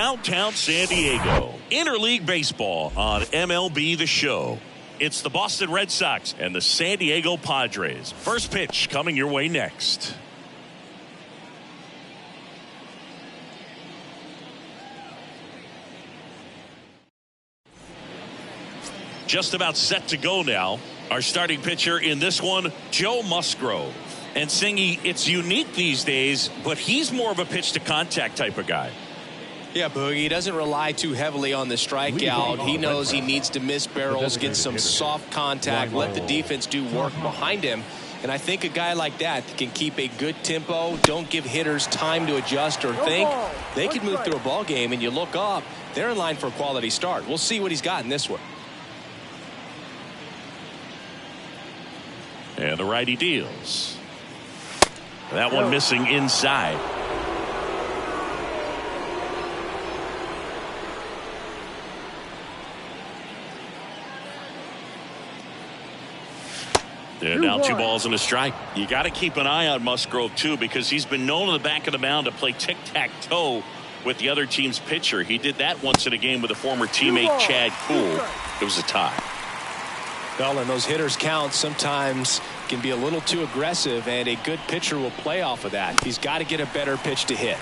downtown San Diego. Interleague baseball on MLB The Show. It's the Boston Red Sox and the San Diego Padres. First pitch coming your way next. Just about set to go now. Our starting pitcher in this one, Joe Musgrove. And Singy, it's unique these days, but he's more of a pitch to contact type of guy. Yeah, Boogie, he doesn't rely too heavily on the strikeout. He knows he needs to miss barrels, get some soft contact, let the defense do work behind him. And I think a guy like that can keep a good tempo, don't give hitters time to adjust or think. They can move through a ball game, and you look up, they're in line for a quality start. We'll see what he's got in this one. And the righty deals. That one missing inside. And now 2 balls and a strike. You got to keep an eye on Musgrove too, because he's been known on the back of the mound to play tic-tac-toe with the other team's pitcher. He did that once in a game with a former teammate, Chad Kuhl. It was a tie. Well, and those hitters count sometimes can be a little too aggressive, and a good pitcher will play off of that. He's got to get a better pitch to hit.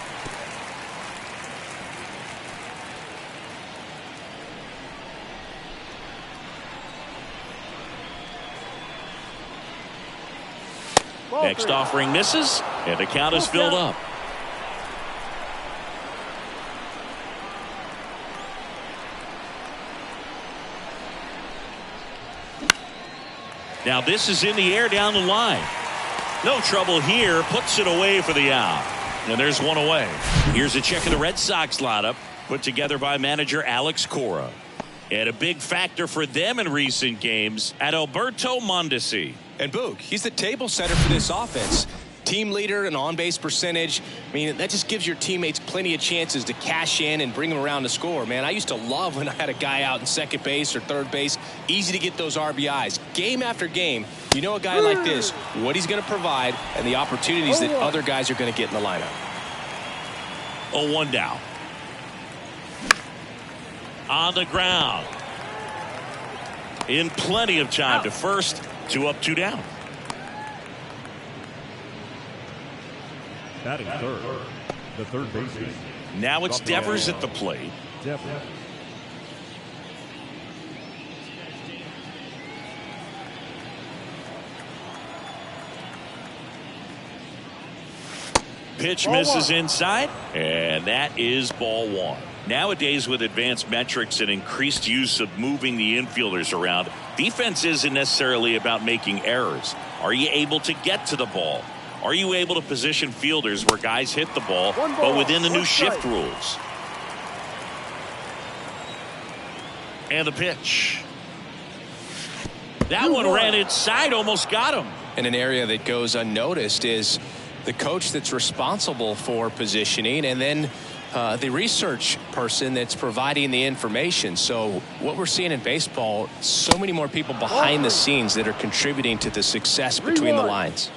Next offering misses, and the count is filled up. Now this is in the air down the line. No trouble here. Puts it away for the out. And there's one away. Here's a check of the Red Sox lineup put together by manager Alex Cora. And a big factor for them in recent games, Adalberto Mondesi. And Boog, he's the table setter for this offense. Team leader and on-base percentage. I mean, that just gives your teammates plenty of chances to cash in and bring them around to score. Man, I used to love when I had a guy out in second base or third base. Easy to get those RBIs. Game after game, you know a guy like this, what he's going to provide and the opportunities that other guys are going to get in the lineup. 0-1 down. On the ground. In plenty of time to first. 2 up, 2 down. Batting third, the third baseman. Now it's Devers at the plate. Devers. Pitch misses inside, and that is ball 1. Nowadays, with advanced metrics and increased use of moving the infielders around, defense isn't necessarily about making errors. Are you able to get to the ball? Are you able to position fielders where guys hit the ball, but within the new shift rules? And the pitch. That one ran inside, almost got him. And an area that goes unnoticed is the coach that's responsible for positioning, and then the research person that's providing the information. So what we're seeing in baseball, so many more people behind the scenes that are contributing to the success between the lines.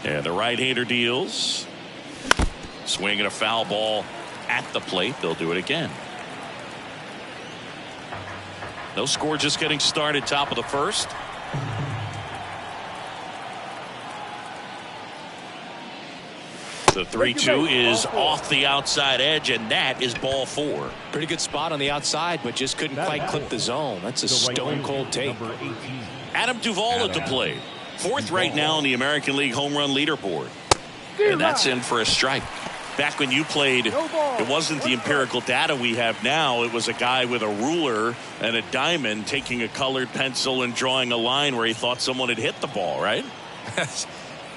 And the right-hander deals. Swinging a foul ball at the plate. They'll do it again. No score, just getting started, top of the first. The 3-2 is off the outside edge, and that is ball 4. Pretty good spot on the outside, but just couldn't quite clip the zone. That's a stone-cold take. Adam Duvall at the plate. 4th right now on the American League home run leaderboard. And that's in for a strike. Back when you played, it wasn't the empirical data we have now. It was a guy with a ruler and a diamond taking a colored pencil and drawing a line where he thought someone had hit the ball, right?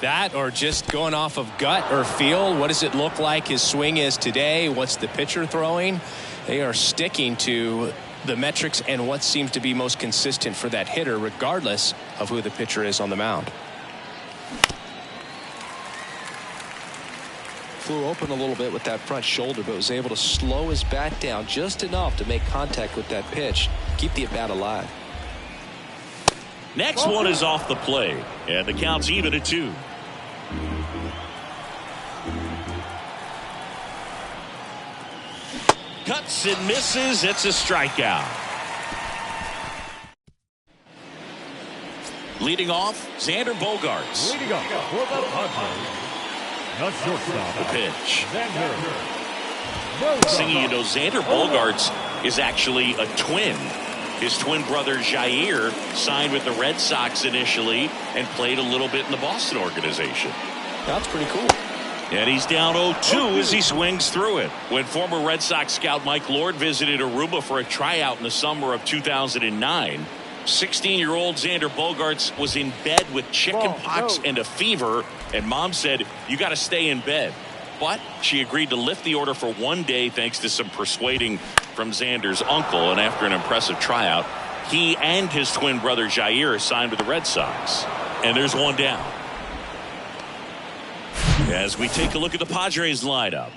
That, or just going off of gut or feel. What does it look like his swing is today? What's the pitcher throwing? They are sticking to the metrics and what seems to be most consistent for that hitter, regardless of who the pitcher is on the mound. flew open a little bit with that front shoulder, but was able to slow his bat down just enough to make contact with that pitch, keep the at-bat alive. Next one is off the plate, and the count's even at 2. Cuts and misses. It's a strikeout. Leading off, Xander Bogaerts. Leading off for the Padres, the shortstop. The pitch. Xander Singing, you know, Xander Bogaerts is actually a twin. His twin brother Jair signed with the Red Sox initially and played a little bit in the Boston organization. That's pretty cool. And he's down 0-2 as he swings through it. When former Red Sox scout Mike Lord visited Aruba for a tryout in the summer of 2009, 16-year-old Xander Bogaerts was in bed with chicken pox and a fever, and mom said, "You got to stay in bed." But she agreed to lift the order for 1 day thanks to some persuading from Xander's uncle, and after an impressive tryout, he and his twin brother Jair signed with the Red Sox. And there's one down. As we take a look at the Padres lineup.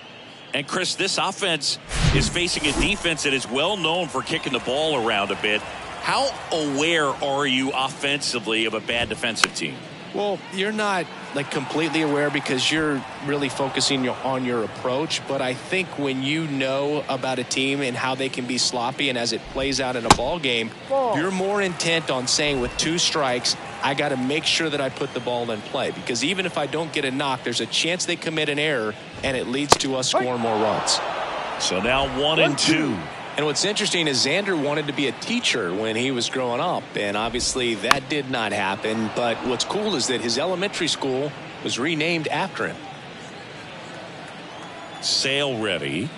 And Chris, this offense is facing a defense that is well known for kicking the ball around a bit. How aware are you offensively of a bad defensive team? Well, you're not like completely aware because you're really focusing on your approach. But I think when you know about a team and how they can be sloppy and as it plays out in a ball game, you're more intent on saying with 2 strikes, I got to make sure that I put the ball in play, because even if I don't get a knock, there's a chance they commit an error and it leads to us scoring more runs. So now 1-2. And what's interesting is Xander wanted to be a teacher when he was growing up, and obviously that did not happen. But what's cool is that his elementary school was renamed after him. Sale ready.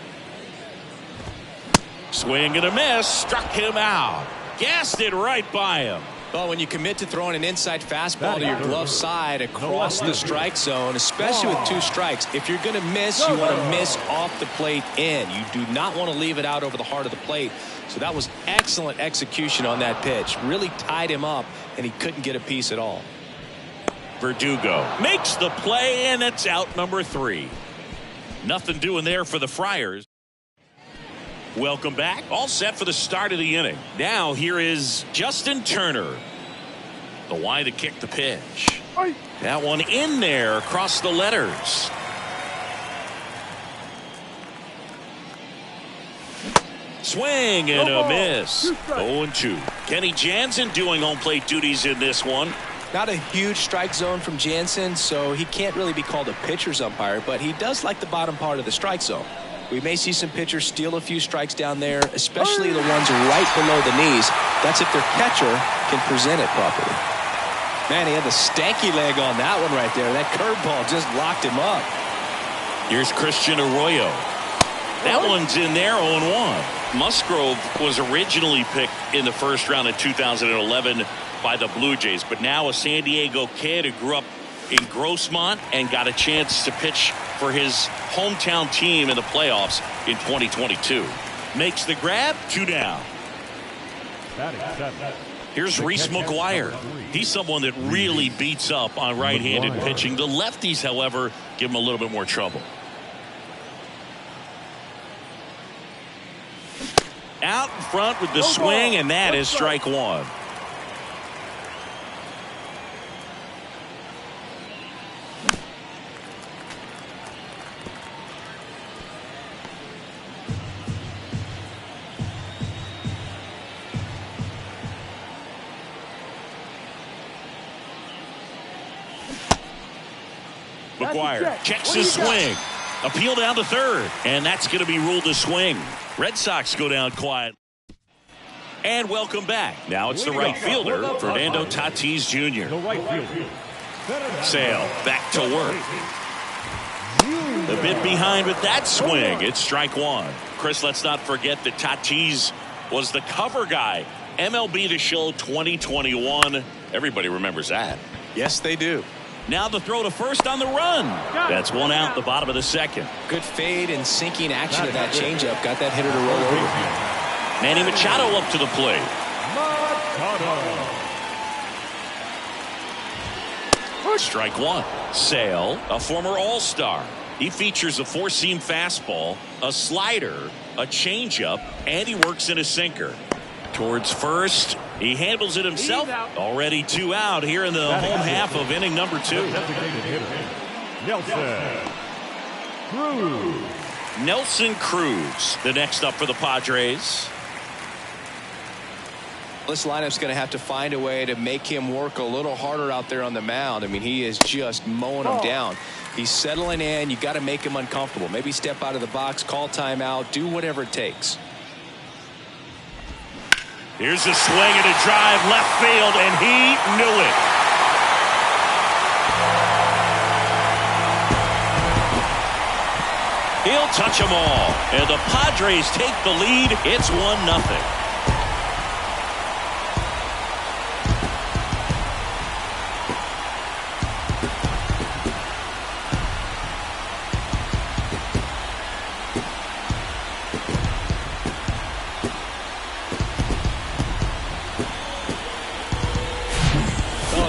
Swing and a miss. Struck him out. Gassed it right by him. Well, when you commit to throwing an inside fastball to your glove side across the strike zone, especially with 2 strikes, if you're going to miss, you want to miss off the plate in. You do not want to leave it out over the heart of the plate. So that was excellent execution on that pitch. Really tied him up, and he couldn't get a piece at all. Verdugo makes the play, and it's out number 3. Nothing doing there for the Friars. Welcome back. All set for the start of the inning. Now here is Justin Turner. The Y to kick the pitch. That one in there across the letters. Swing and a miss. 0-2. Kenny Jansen doing home plate duties in this one. Not a huge strike zone from Jansen, so he can't really be called a pitcher's umpire, but he does like the bottom part of the strike zone. We may see some pitchers steal a few strikes down there, especially the ones right below the knees. That's if their catcher can present it properly. Man, he had the stanky leg on that one right there. That curveball just locked him up. Here's Christian Arroyo. That one's in there, 0-1. Musgrove was originally picked in the first round in 2011 by the Blue Jays, but now a San Diego kid who grew up in Grossmont and got a chance to pitch for his hometown team in the playoffs in 2022. Makes the grab, 2 down. Here's Reese McGuire. He's someone that really beats up on right-handed pitching. The lefties, however, give him a little bit more trouble. Out in front with the swing, and that is strike 1. McGuire checks his swing. Appeal down to third, and that's going to be ruled a swing. Red Sox go down quiet. And welcome back. Now it's the right fielder, Fernando Tatis Jr. Sale back to work. A bit behind with that swing. It's strike 1. Chris, let's not forget that Tatis was the cover guy. MLB The Show 2021. Everybody remembers that. Yes, they do. Now the throw to first on the run. That's 1 out, the bottom of the 2nd. Good fade and sinking action of that changeup. Got that hitter to roll over. Manny Machado up to the plate. Strike 1. Sale, a former All-Star. He features a four-seam fastball, a slider, a changeup, and he works in a sinker. Towards first, he handles it himself. Already 2 out here in the home half of inning number 2. Designated hitter, Nelson Cruz. Nelson Cruz, the next up for the Padres. This lineup's going to have to find a way to make him work a little harder out there on the mound. I mean, he is just mowing them down. He's settling in. You got to make him uncomfortable. Maybe step out of the box, call timeout, do whatever it takes. Here's a swing and a drive left field, and he knew it. He'll touch them all, and the Padres take the lead. It's 1-0.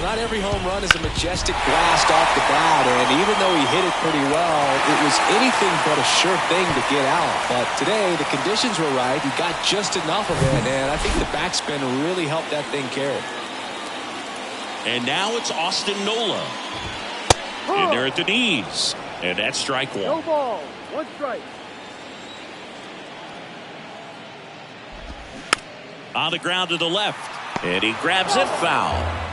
Not every home run is a majestic blast off the bat, and even though he hit it pretty well, it was anything but a sure thing to get out. But today, the conditions were right. He got just enough of it, and I think the backspin really helped that thing carry. And now it's Austin Nola. In there at the knees. And that's strike 1. No ball. 1 strike. On the ground to the left. And he grabs it foul.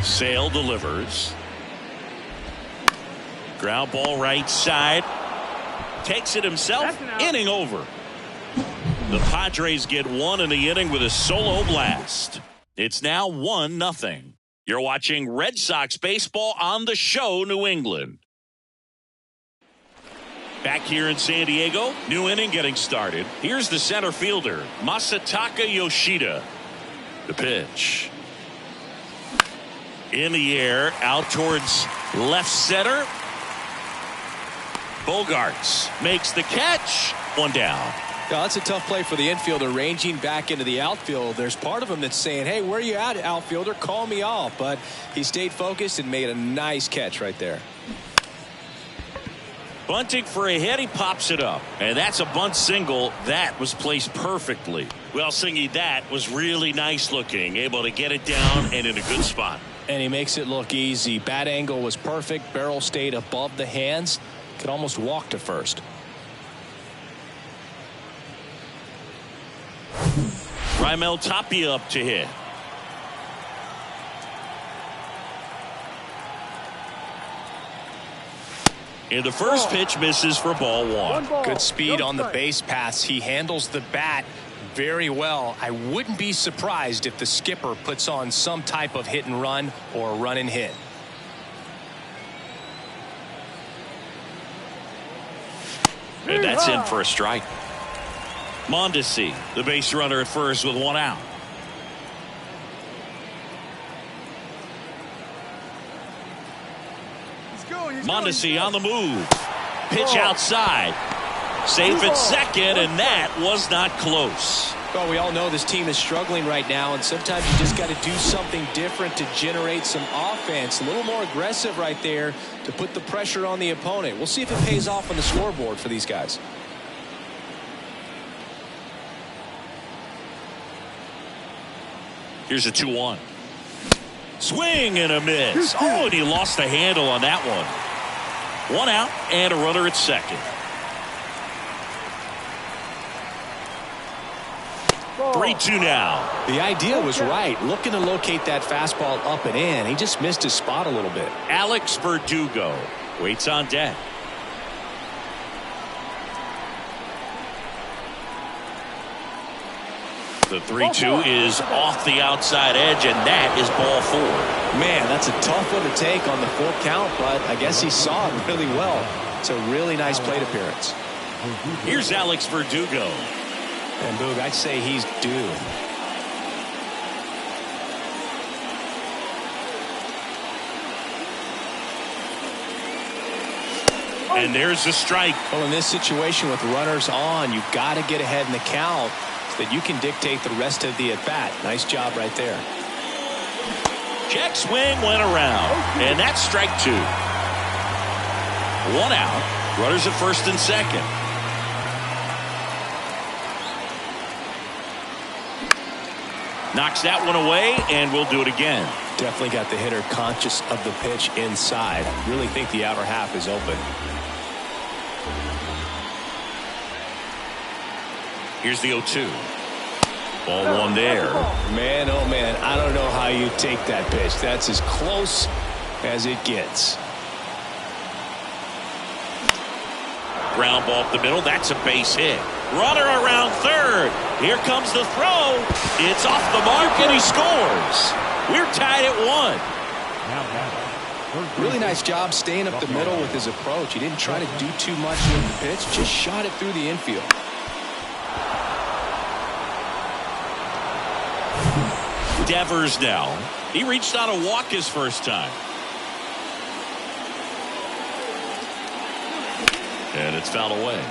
Sale delivers. Ground ball right side. Takes it himself. Inning over. The Padres get 1 in the inning with a solo blast. It's now 1-0. You're watching Red Sox baseball on the show, New England. Back here in San Diego, new inning getting started. Here's the center fielder, Masataka Yoshida. The pitch. In the air, out towards left center. Bogarts makes the catch. 1 down. Yeah, that's a tough play for the infielder, ranging back into the outfield. There's part of him that's saying, hey, where are you at, outfielder? Call me off. But he stayed focused and made a nice catch right there. Bunting for a hit. He pops it up. And that's a bunt single. That was placed perfectly. Well, Singy, that was really nice looking. Able to get it down and in a good spot. And he makes it look easy. Bat angle was perfect. Barrel stayed above the hands. Could almost walk to first. Raimel Tapia up to hit. And the first pitch misses for ball 1. Good speed on the base paths. He handles the bat very well. I wouldn't be surprised if the skipper puts on some type of hit and run or run and hit. And that's in for a strike. Mondesi, the base runner at first with 1 out. Mondesi on the move. Pitch outside. Safe at second, and that was not close. Well, we all know this team is struggling right now, and sometimes you just got to do something different to generate some offense. A little more aggressive right there to put the pressure on the opponent. We'll see if it pays off on the scoreboard for these guys. Here's a 2-1. Swing and a miss. Oh, and he lost the handle on that one. 1 out and a runner at second. 3-2 now. The idea was right. Looking to locate that fastball up and in. He just missed his spot a little bit. Alex Verdugo waits on deck. The 3-2 is off the outside edge, and that is ball 4. Man, that's a tough one to take on the full count, but I guess he saw it really well. It's a really nice plate appearance. Here's Alex Verdugo. And Boog, I'd say he's due. And there's the strike. Well, in this situation with runners on, you've got to get ahead in the count so that you can dictate the rest of the at-bat. Nice job right there. Check swing went around, and that's strike 2. 1 out. Runners at first and second. Knocks that one away, and we'll do it again. Definitely got the hitter conscious of the pitch inside. Really think the outer half is open. Here's the 0-2. Ball 1 there. Man, oh man, I don't know how you take that pitch. That's as close as it gets. Ground ball up the middle. That's a base hit. Runner around third. Here comes the throw. It's off the mark, and he scores. We're tied at 1. Really nice job staying up the middle with his approach. He didn't try to do too much with the pitch. Just shot it through the infield. Devers now. He reached on a walk his first time. And it's fouled away.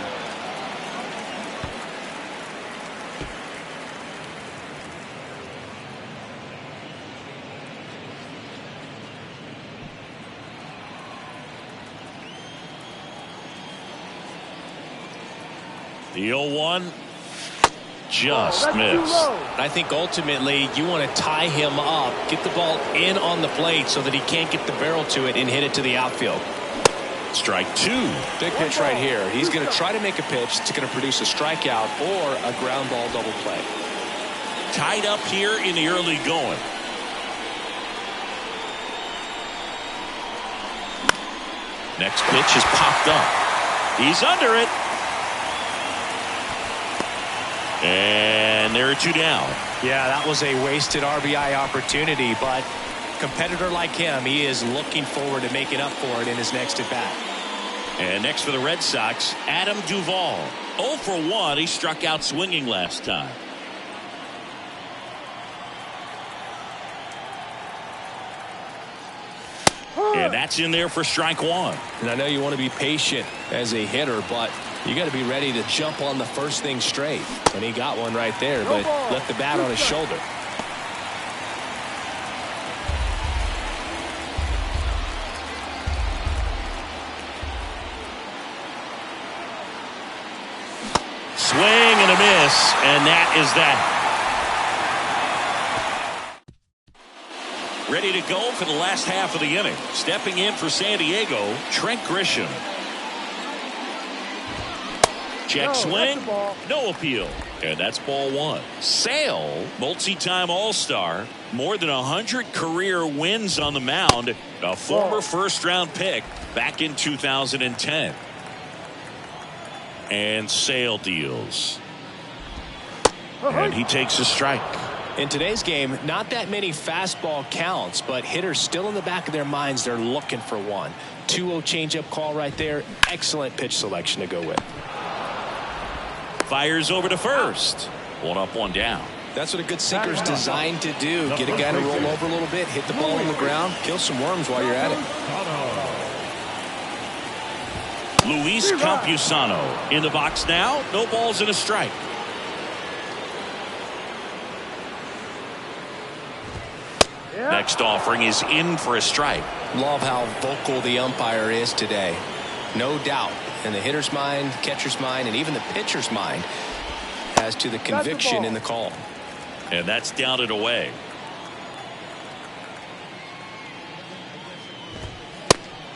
The 0-1 just missed. I think ultimately you want to tie him up, get the ball in on the plate so that he can't get the barrel to it and hit it to the outfield. Strike 2. Big pitch right here. He's going to try to make a pitch that's going to produce a strikeout or a ground ball double play. Tied up here in the early going. Next pitch is popped up. He's under it. And there are 2 down. Yeah, that was a wasted RBI opportunity, but competitor like him, he is looking forward to making up for it in his next at bat. And next for the Red Sox, Adam Duvall. 0 for 1. He struck out swinging last time. And that's in there for strike 1. And I know you want to be patient as a hitter, but you got to be ready to jump on the first thing straight. And he got one right there, but left the bat on his shoulder. Swing and a miss, and that is that. Ready to go for the last half of the inning. Stepping in for San Diego, Trent Grisham. Check swing, no appeal. And that's ball 1. Sale, multi-time All-Star, more than 100 career wins on the mound, a former first-round pick back in 2010. And Sale deals. And he takes a strike. In today's game, not that many fastball counts, but hitters still in the back of their minds, they're looking for one. 2-0 changeup call right there. Excellent pitch selection to go with. Fires over to first. 1 up, 1 down. That's what a good sinker's designed to do. Get a guy to roll over a little bit, hit the ball on the ground, kill some worms while you're at it. Luis Campusano in the box now. No balls and a strike. Next offering is in for a strike. Love how vocal the umpire is today. No doubt in the hitter's mind, catcher's mind, and even the pitcher's mind as to the conviction in the call. And that's down and away.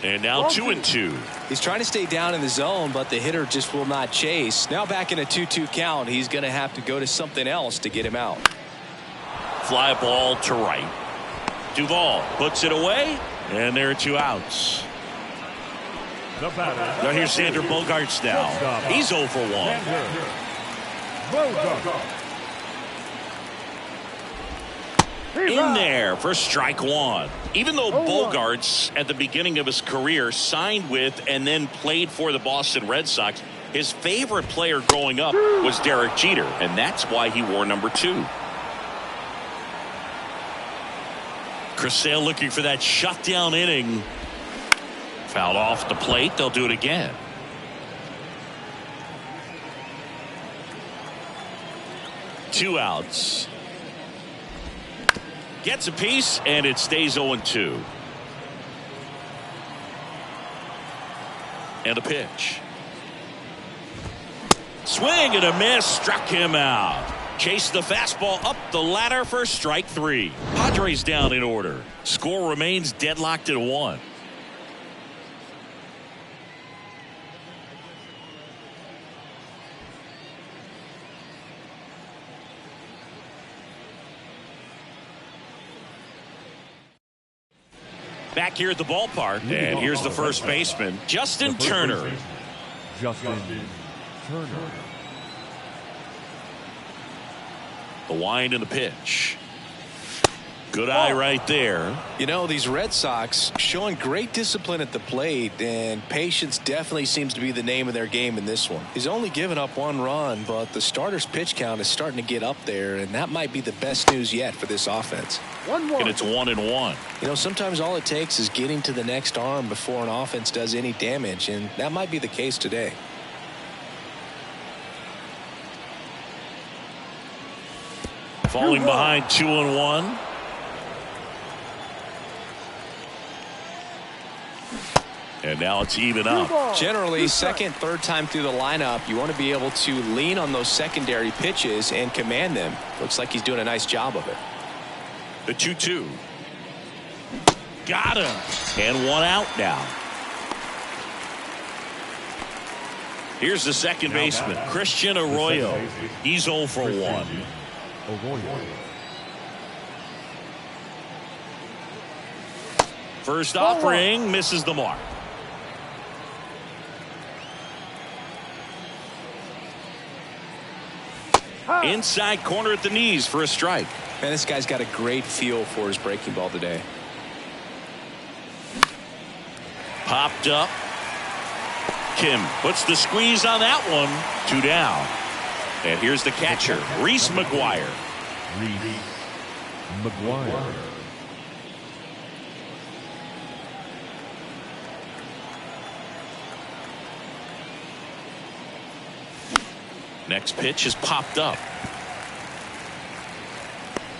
And now 2-2. He's trying to stay down in the zone, but the hitter just will not chase. Now back in a 2-2 count, he's going to have to go to something else to get him out. Fly ball to right. Duvall puts it away, and there are 2 outs. Now here's Xander Bogaerts now. He's 0 for 1. In there for strike 1. Even though Bogaerts at the beginning of his career signed with and then played for the Boston Red Sox, his favorite player growing up was Derek Jeter, and that's why he wore number 2. Chris Sale looking for that shutdown inning. Fouled off the plate. They'll do it again. Two outs. Gets a piece, and it stays 0-2. And a pitch. Swing and a miss. Struck him out. Chased the fastball up the ladder for strike 3. Padres down in order. Score remains deadlocked at 1. Back here at the ballpark, and here's the first baseman, Justin Turner. Justin Turner. The wind and the pitch. Good eye right there. You know, these Red Sox showing great discipline at the plate, and patience definitely seems to be the name of their game in this one. He's only given up 1 run, but the starter's pitch count is starting to get up there, and that might be the best news yet for this offense. And it's 1-1. You know, sometimes all it takes is getting to the next arm before an offense does any damage, and that might be the case today. Falling behind 2-1. And now it's even up. Generally, second, third time through the lineup, you want to be able to lean on those secondary pitches and command them. Looks like he's doing a nice job of it. The 2-2. Got him. And 1 out now. Here's the second baseman, Christian Arroyo. He's 0 for 1. Arroyo. First offering misses the mark. Inside corner at the knees for a strike. Man, this guy's got a great feel for his breaking ball today. Popped up. Kim puts the squeeze on that one. 2 down. And here's the catcher, Reese McGuire. Reese McGuire. Next pitch is popped up.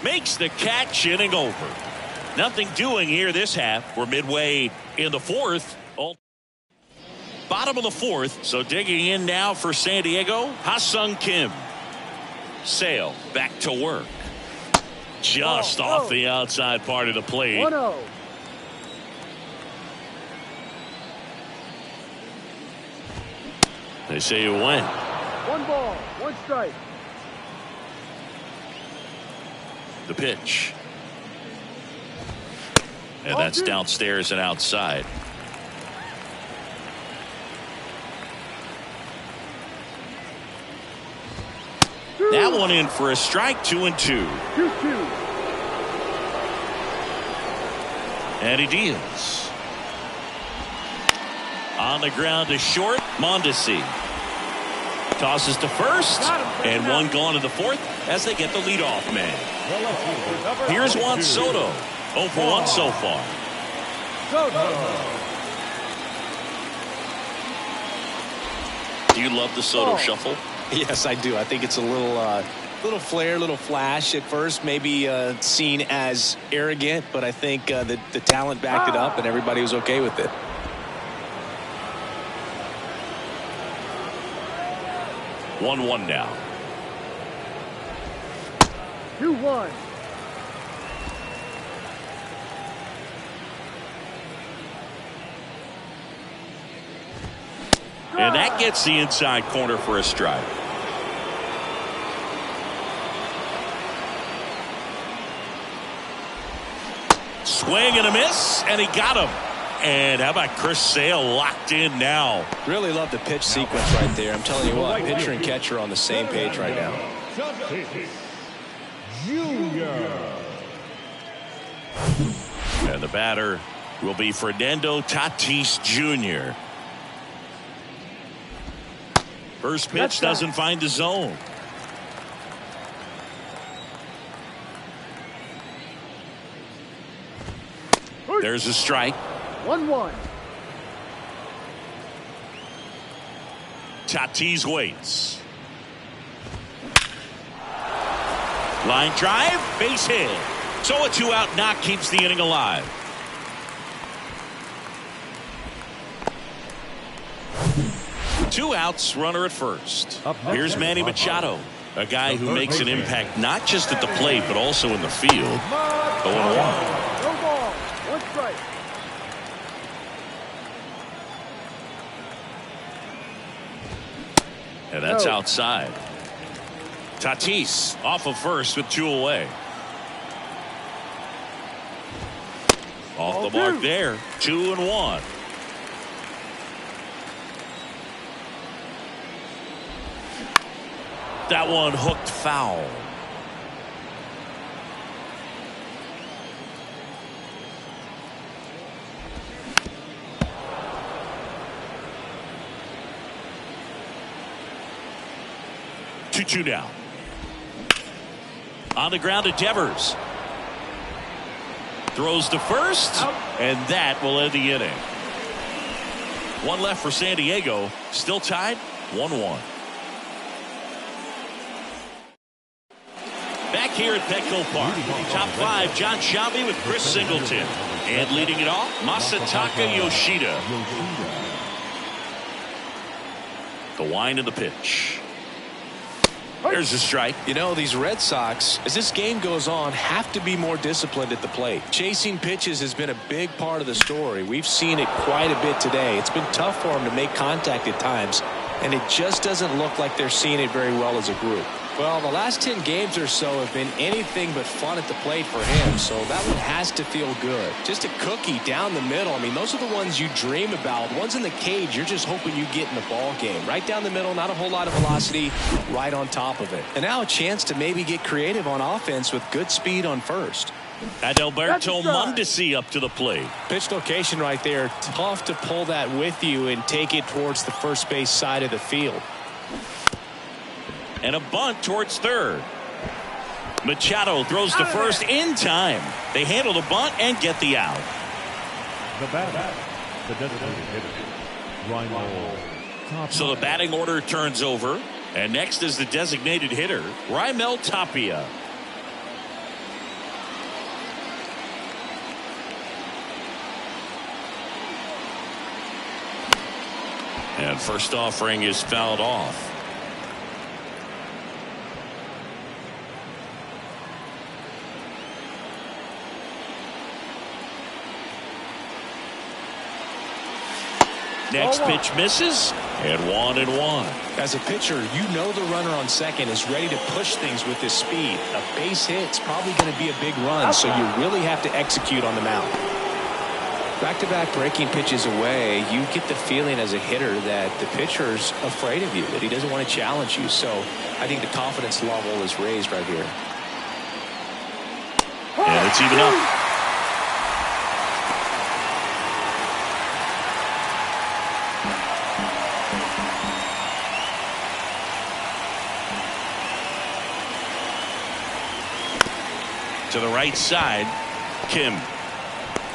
Makes the catch, inning over. Nothing doing here this half. We're midway in the 4th. Bottom of the 4th. So digging in now for San Diego, Ha-Seong Kim. Sale back to work. Just off the outside part of the plate. 1-0. They say you win. 1 ball, 1 strike. The pitch. And that's downstairs and outside. That one in for a strike. 2-2. 2-2. And he deals. On the ground to short, Mondesi. Tosses to first, and 1 gone to the 4th as they get the leadoff man. Here's Juan Soto. 0 for 1 so far. Do you love the Soto shuffle? Yes, I do. I think it's a little flair, little flash at first, maybe seen as arrogant, but I think the talent backed it up and everybody was okay with it. One now. 2-1. And that gets the inside corner for a strike. Swing and a miss, and he got him. And how about Chris Sale locked in now? Really love the pitch sequence right there. I'm telling you what, pitcher and catcher are on the same page right now. Junior. And the batter will be Fernando Tatis Jr. First pitch doesn't find the zone. There's a strike. 1-1. Tatis waits. Line drive, base hit. So a 2-out knock keeps the inning alive. Two outs, runner at first. Here's Manny Machado, a guy who makes an impact not just at the plate but also in the field. 0-1. No ball. One strike. And that's outside. Tatis off of first with 2 away. Off the mark there. 2-1. That one hooked foul. Two down. On the ground to Devers. Throws to first, and that will end the inning. One left for San Diego. Still tied 1-1. Back here at Petco Park, top 5, John Sciambi with Chris Singleton. And leading it off, Masataka Yoshida. The wind of the pitch. There's a strike. You know, these Red Sox, as this game goes on, have to be more disciplined at the plate. Chasing pitches has been a big part of the story. We've seen it quite a bit today. It's been tough for them to make contact at times, and it just doesn't look like they're seeing it very well as a group. Well, the last 10 games or so have been anything but fun at the plate for him, so that one has to feel good. Just a cookie down the middle. I mean, those are the ones you dream about. Ones in the cage, you're just hoping you get in the ball game. Right down the middle, not a whole lot of velocity, right on top of it. And now a chance to maybe get creative on offense with good speed on first. Adalberto Mondesi up to the plate. Pitch location right there. Tough to pull that with you and take it towards the first base side of the field. And a bunt towards third. Machado throws to first in time. They handle the bunt and get the out. The batter, the designated hitter, Raimel. So the batting order turns over. And next is the designated hitter, Raimel Tapia. And first offering is fouled off. Next pitch misses, and 1-1. As a pitcher, you know the runner on second is ready to push things with his speed. A base hit's probably going to be a big run, so you really have to execute on the mound. Back-to-back breaking pitches away, you get the feeling as a hitter that the pitcher's afraid of you, that he doesn't want to challenge you. So I think the confidence level is raised right here. And it's even up. To the right side, Kim.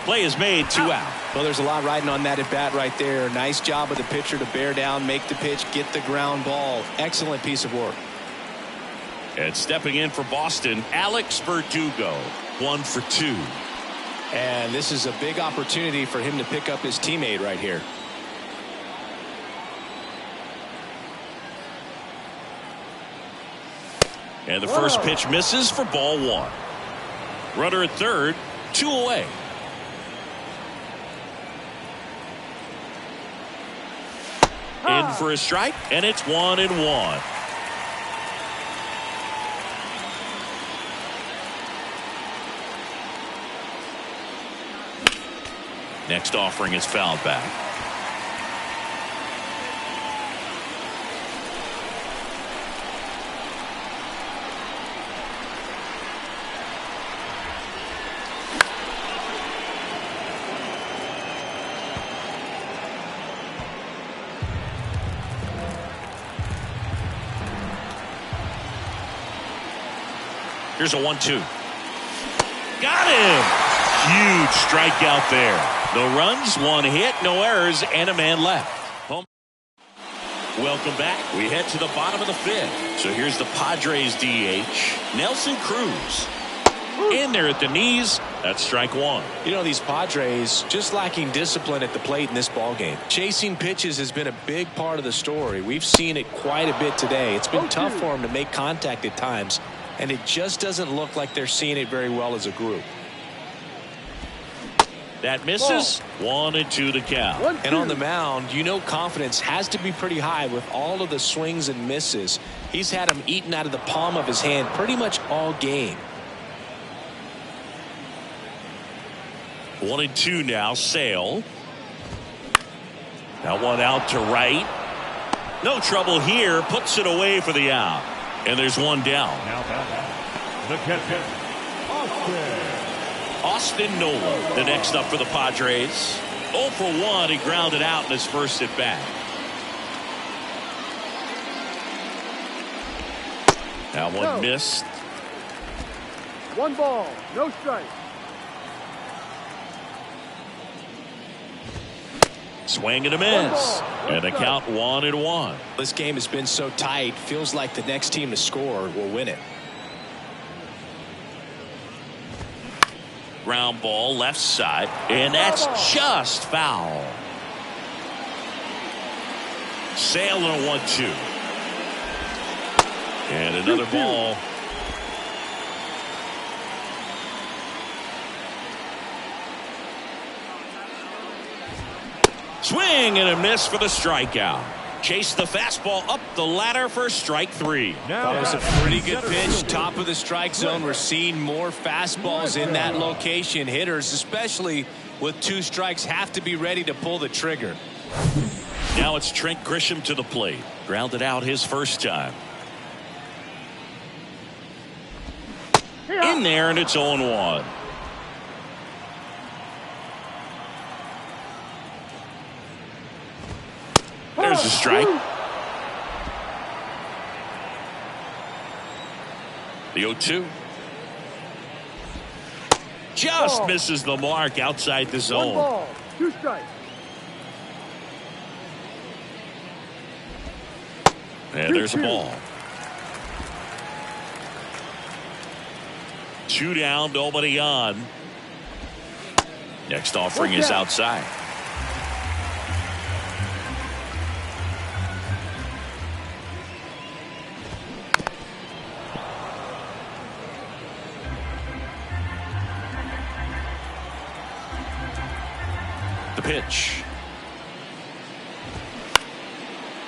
Play is made, 2 out. Well, there's a lot riding on that at bat right there. Nice job of the pitcher to bear down, make the pitch, get the ground ball. Excellent piece of work. And stepping in for Boston, Alex Verdugo, 1 for 2. And this is a big opportunity for him to pick up his teammate right here. And the first pitch misses for ball 1. Runner at third, 2 away. In for a strike, and it's 1-1. Next offering is fouled back. Here's a 1-2. Got him! Huge strikeout there. No runs, 1 hit, no errors, and a man left. Welcome back. We head to the bottom of the 5th. So here's the Padres DH, Nelson Cruz. In there at the knees. That's strike one. You know, these Padres just lacking discipline at the plate in this ball game. Chasing pitches has been a big part of the story. We've seen it quite a bit today. It's been tough for them to make contact at times, and it just doesn't look like they're seeing it very well as a group. That misses. 1-2 the count. And on the mound, you know, confidence has to be pretty high with all of the swings and misses. He's had them eaten out of the palm of his hand pretty much all game. 1-2 now. Sale. That one out to right. No trouble here. Puts it away for the out. And there's one down. Now back, the catcher, Austin Nola, the next up for the Padres. 0 for 1. He grounded out in his first at bat. That one missed. 1 ball, no strike. Swing and a miss. And the count 1-1. This game has been so tight. Feels like the next team to score will win it. Ground ball left side. And that's just foul. Sale on a 1-2. And another ball. Swing and a miss for the strikeout. Chase the fastball up the ladder for strike 3. That was a pretty good pitch. Top of the strike zone. We're seeing more fastballs in that location. Hitters, especially with 2 strikes, have to be ready to pull the trigger. Now it's Trent Grisham to the plate. Grounded out his first time. In there, and it's 0-1. There's a strike. The 0-2. Just misses the mark outside the zone. 1 ball, 2 strikes. And there's a ball. 2 down, nobody on. Next offering is outside. The pitch.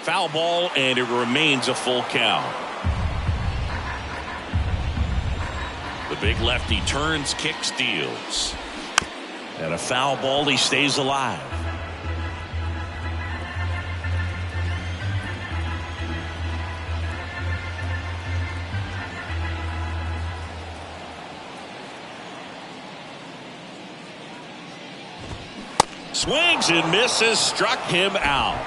Foul ball, and it remains a full count. The big lefty turns, kicks, deals. And a foul ball, he stays alive. Swings and misses, struck him out.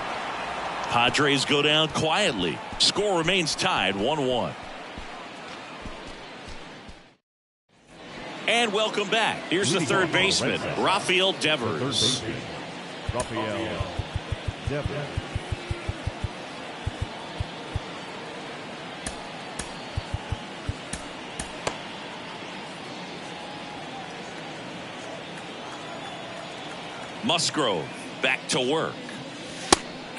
Padres go down quietly. Score remains tied 1-1. And welcome back. Here's the third baseman, Rafael Devers. Rafael Devers. Musgrove back to work.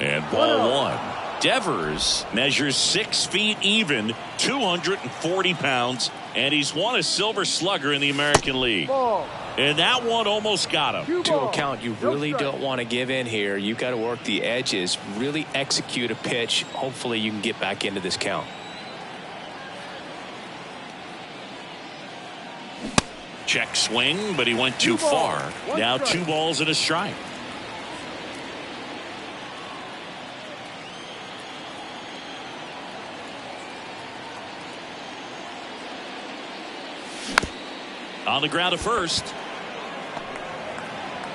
And ball 1. Devers measures 6 feet even, 240 pounds, and he's won a Silver Slugger in the American League. Ball. And that one almost got him. To a count, you really don't want to give in here. You've got to work the edges, really execute a pitch. Hopefully you can get back into this count. Check swing, but he went too far. Now 2 balls and a strike. On the ground to first.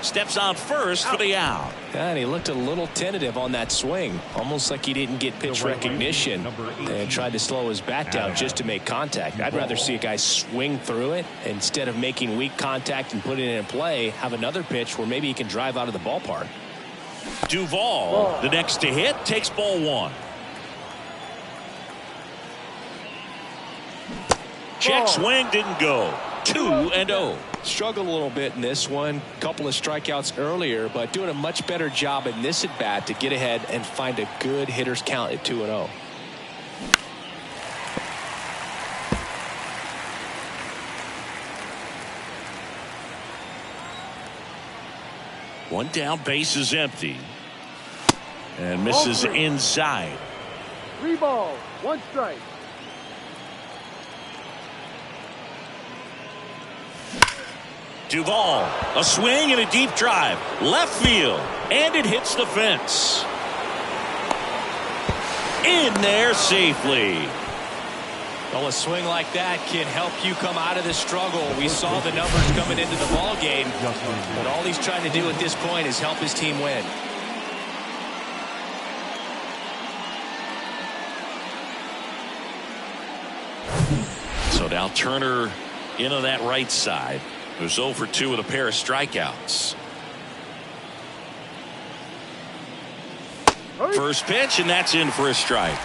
Steps on first for the out. And he looked a little tentative on that swing. Almost like he didn't get pitch recognition and tried to slow his bat down just to make contact. I'd rather see a guy swing through it instead of making weak contact and putting it in play. Have another pitch where maybe he can drive out of the ballpark. Duvall, the next to hit, takes ball 1. Check swing, didn't go. 2-0. Struggled a little bit in this one. Couple of strikeouts earlier, but doing a much better job in this at bat to get ahead and find a good hitter's count at 2-0. One down, base is empty. And misses inside. 3 balls, 1 strike. Duvall, a swing and a deep drive. Left field. And it hits the fence. In there safely. Well, a swing like that can help you come out of the struggle. We saw the numbers coming into the ball game, but all he's trying to do at this point is help his team win. So now Turner into that right side. Who's 0 for 2 with a pair of strikeouts. First pitch, and that's in for a strike.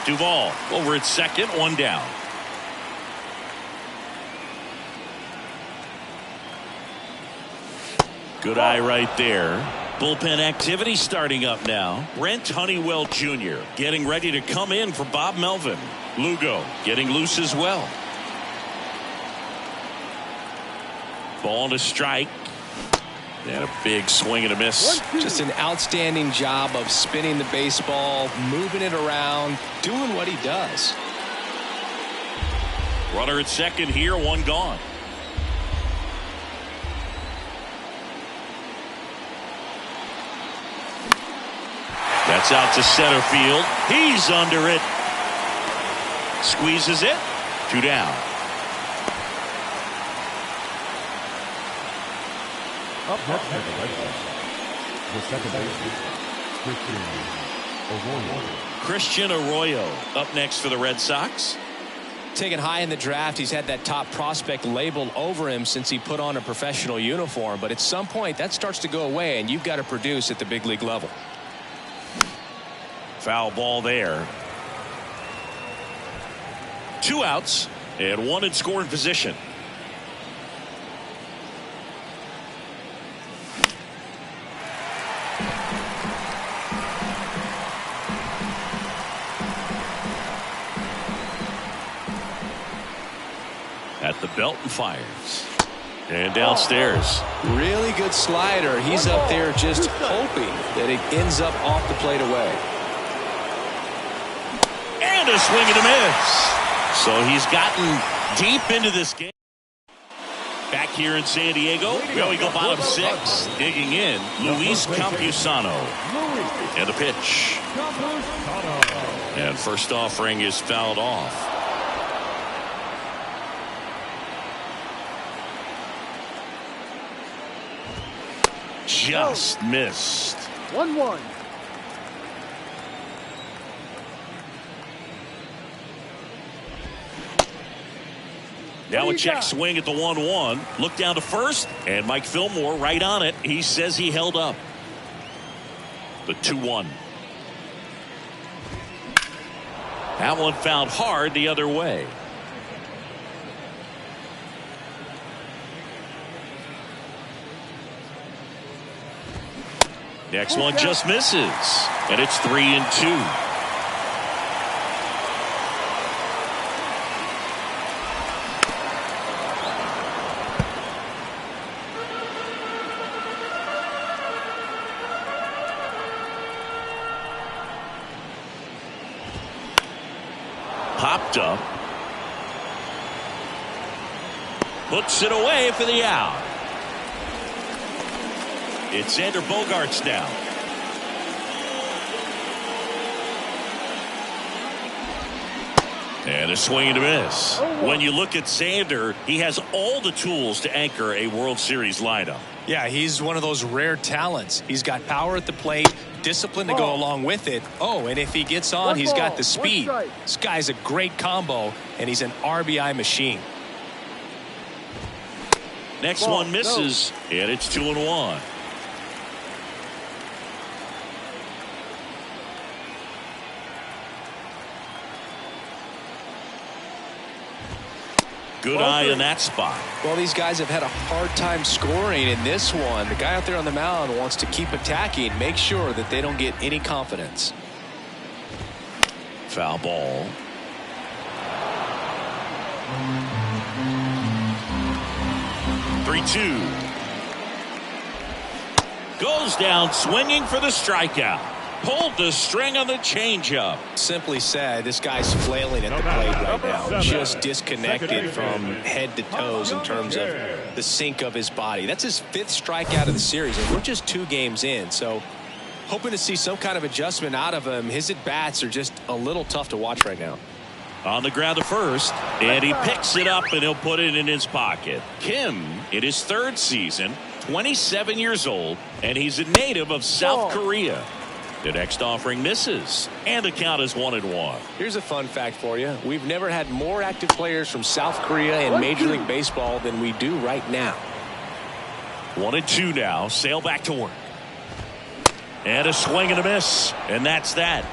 Duvall over at second, 1 down. Good eye right there. Bullpen activity starting up now. Brent Honeywell Jr. getting ready to come in for Bob Melvin. Lugo getting loose as well. Ball to strike. And a big swing and a miss. Just an outstanding job of spinning the baseball, moving it around, doing what he does. Runner at second here, 1 gone. That's out to center field. He's under it. Squeezes it. 2 down. Up next for the Red Sox, the second baseman, Christian Arroyo up next for the Red Sox. Taken high in the draft, he's had that top prospect labeled over him since he put on a professional uniform, but at some point that starts to go away and you've got to produce at the big league level. Foul ball there. 2 outs and 1 in scoring position. At the belt and fires. And downstairs. Really good slider. He's up there just hoping that it ends up off the plate away. And a swing and a miss. So he's gotten deep into this game. Back here in San Diego, we go bottom 6. Digging in, Luis Campusano. And the pitch. And first offering is fouled off. Just missed. 1-1. Now a check swing at the 1-1. Look down to first, and Mike Fillmore right on it. He says he held up. The 2-1. That one found hard the other way. Next one just misses, and it's 3-2. Popped up. Puts it away for the out. It's Xander Bogaerts now. And a swing and a miss. When you look at Xander, he has all the tools to anchor a World Series lineup. Yeah, he's one of those rare talents. He's got power at the plate, discipline to go along with it. Oh, and if he gets on, he's got the speed. This guy's a great combo, and he's an RBI machine. Next one misses, and it's 2-1. Good eye in that spot. Well, these guys have had a hard time scoring in this one. The guy out there on the mound wants to keep attacking, make sure that they don't get any confidence. Foul ball. Three-two. Goes down swinging for the strikeout. Pulled the string on the changeup. Simply said, this guy's flailing at the plate right now. Just disconnected from head to toes in terms of the sink of his body. That's his 5th strikeout of the series, and we're just 2 games in. So hoping to see some kind of adjustment out of him. His at-bats are just a little tough to watch right now. On the ground to first, and he picks it up and he'll put it in his pocket. Kim, in his 3rd season, 27 years old, and he's a native of South Korea. The next offering misses, and the count is 1-1. Here's a fun fact for you. We've never had more active players from South Korea in Major League Baseball than we do right now. 1-2 now. Sale back to work. And a swing and a miss, and that's that.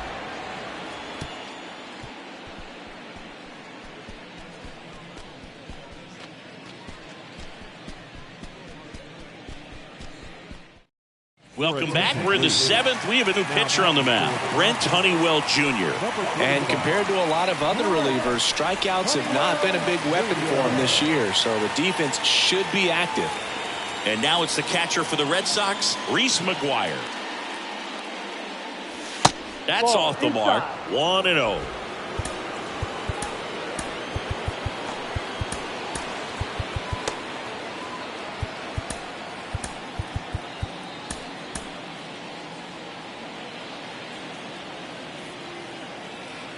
Welcome back. We're in the 7th. We have a new pitcher on the mound, Brent Honeywell Jr. And compared to a lot of other relievers, strikeouts have not been a big weapon for him this year, so the defense should be active. And now it's the catcher for the Red Sox, Reese McGuire. That's off the mark. 1-0.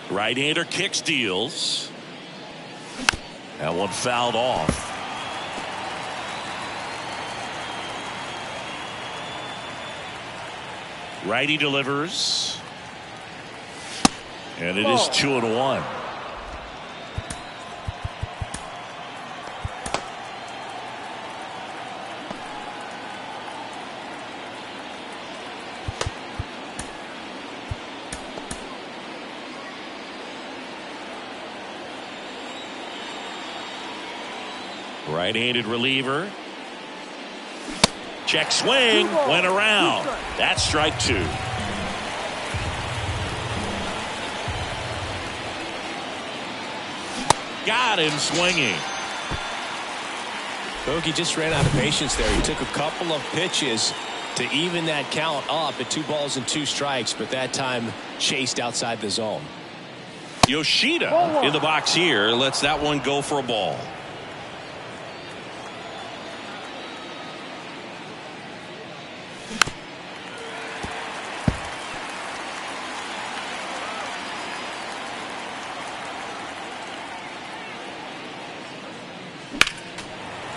Right-hander kicks, deals. That one fouled off. Righty delivers. And it is 2-1. Right-handed reliever. Check swing. Went around. That's strike 2. Got him swinging. Bogey just ran out of patience there. He took a couple of pitches to even that count up at 2 balls and 2 strikes, but that time chased outside the zone. Yoshida in the box here lets that one go for a ball.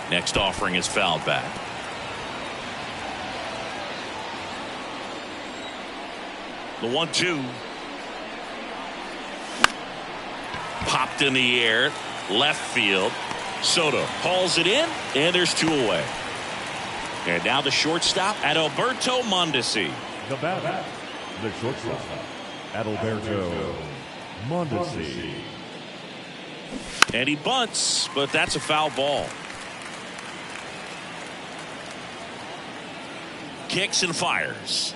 Next offering is fouled back. The 1-2. Popped in the air. Left field. Soto hauls it in, and there's 2 away. And now the shortstop, Adalberto Mondesi. The batter, the shortstop, Adalberto Mondesi. And he bunts, but that's a foul ball. Kicks and fires.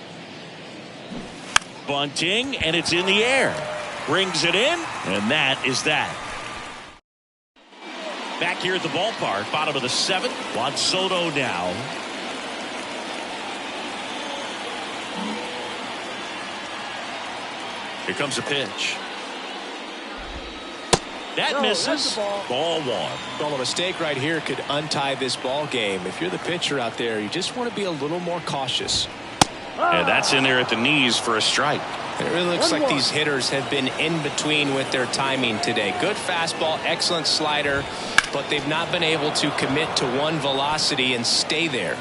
Bunting, and it's in the air. Brings it in, and that is that. Back here at the ballpark, bottom of the 7th. Juan Soto now. Here comes a pitch. That misses. Ball 1. Well, a mistake right here could untie this ball game. If you're the pitcher out there, you just want to be a little more cautious. And that's in there at the knees for a strike. It really looks like these hitters have been in between with their timing today. Good fastball, excellent slider, but they've not been able to commit to one velocity and stay there.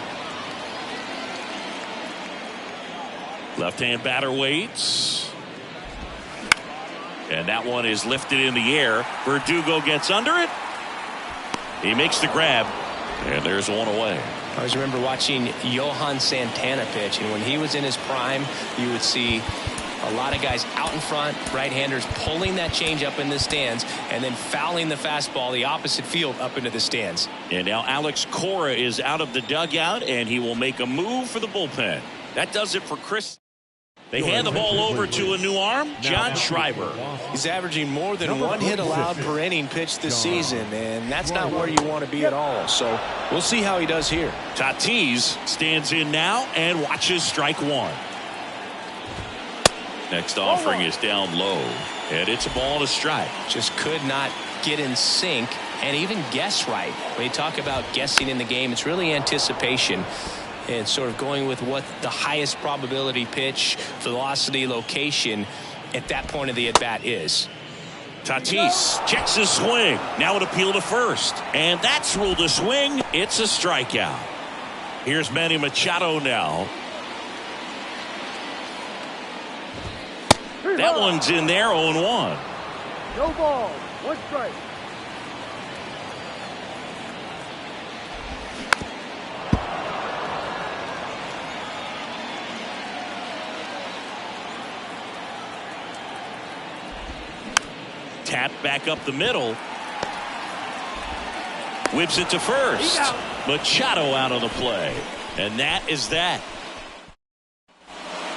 Left-hand batter waits. And that one is lifted in the air. Verdugo gets under it. He makes the grab. And there's 1 away. I always remember watching Johan Santana pitch, and when he was in his prime, you would see A lot of guys out in front, right-handers pulling that change up in the stands and then fouling the fastball the opposite field up into the stands. And now Alex Cora is out of the dugout, and he will make a move for the bullpen. That does it for Chris. They hand the ball over to a new arm, John Schreiber. He's averaging more than one hit allowed per inning pitched this season, and that's not where you want to be at all. So we'll see how he does here. Tatis stands in now and watches strike one. Next offering is down low, and it's a ball to strike. Just could not get in sync and even guess right. When you talk about guessing in the game, it's really anticipation and sort of going with what the highest probability pitch, velocity, location at that point of the at-bat is. Tatis checks his swing. Now an appeal to first, and that's ruled a swing. It's a strikeout. Here's Manny Machado now. That one's in there, 0-1. No ball, 1 strike. Tap back up the middle. Whips it to first. Machado out on the play. And that is that.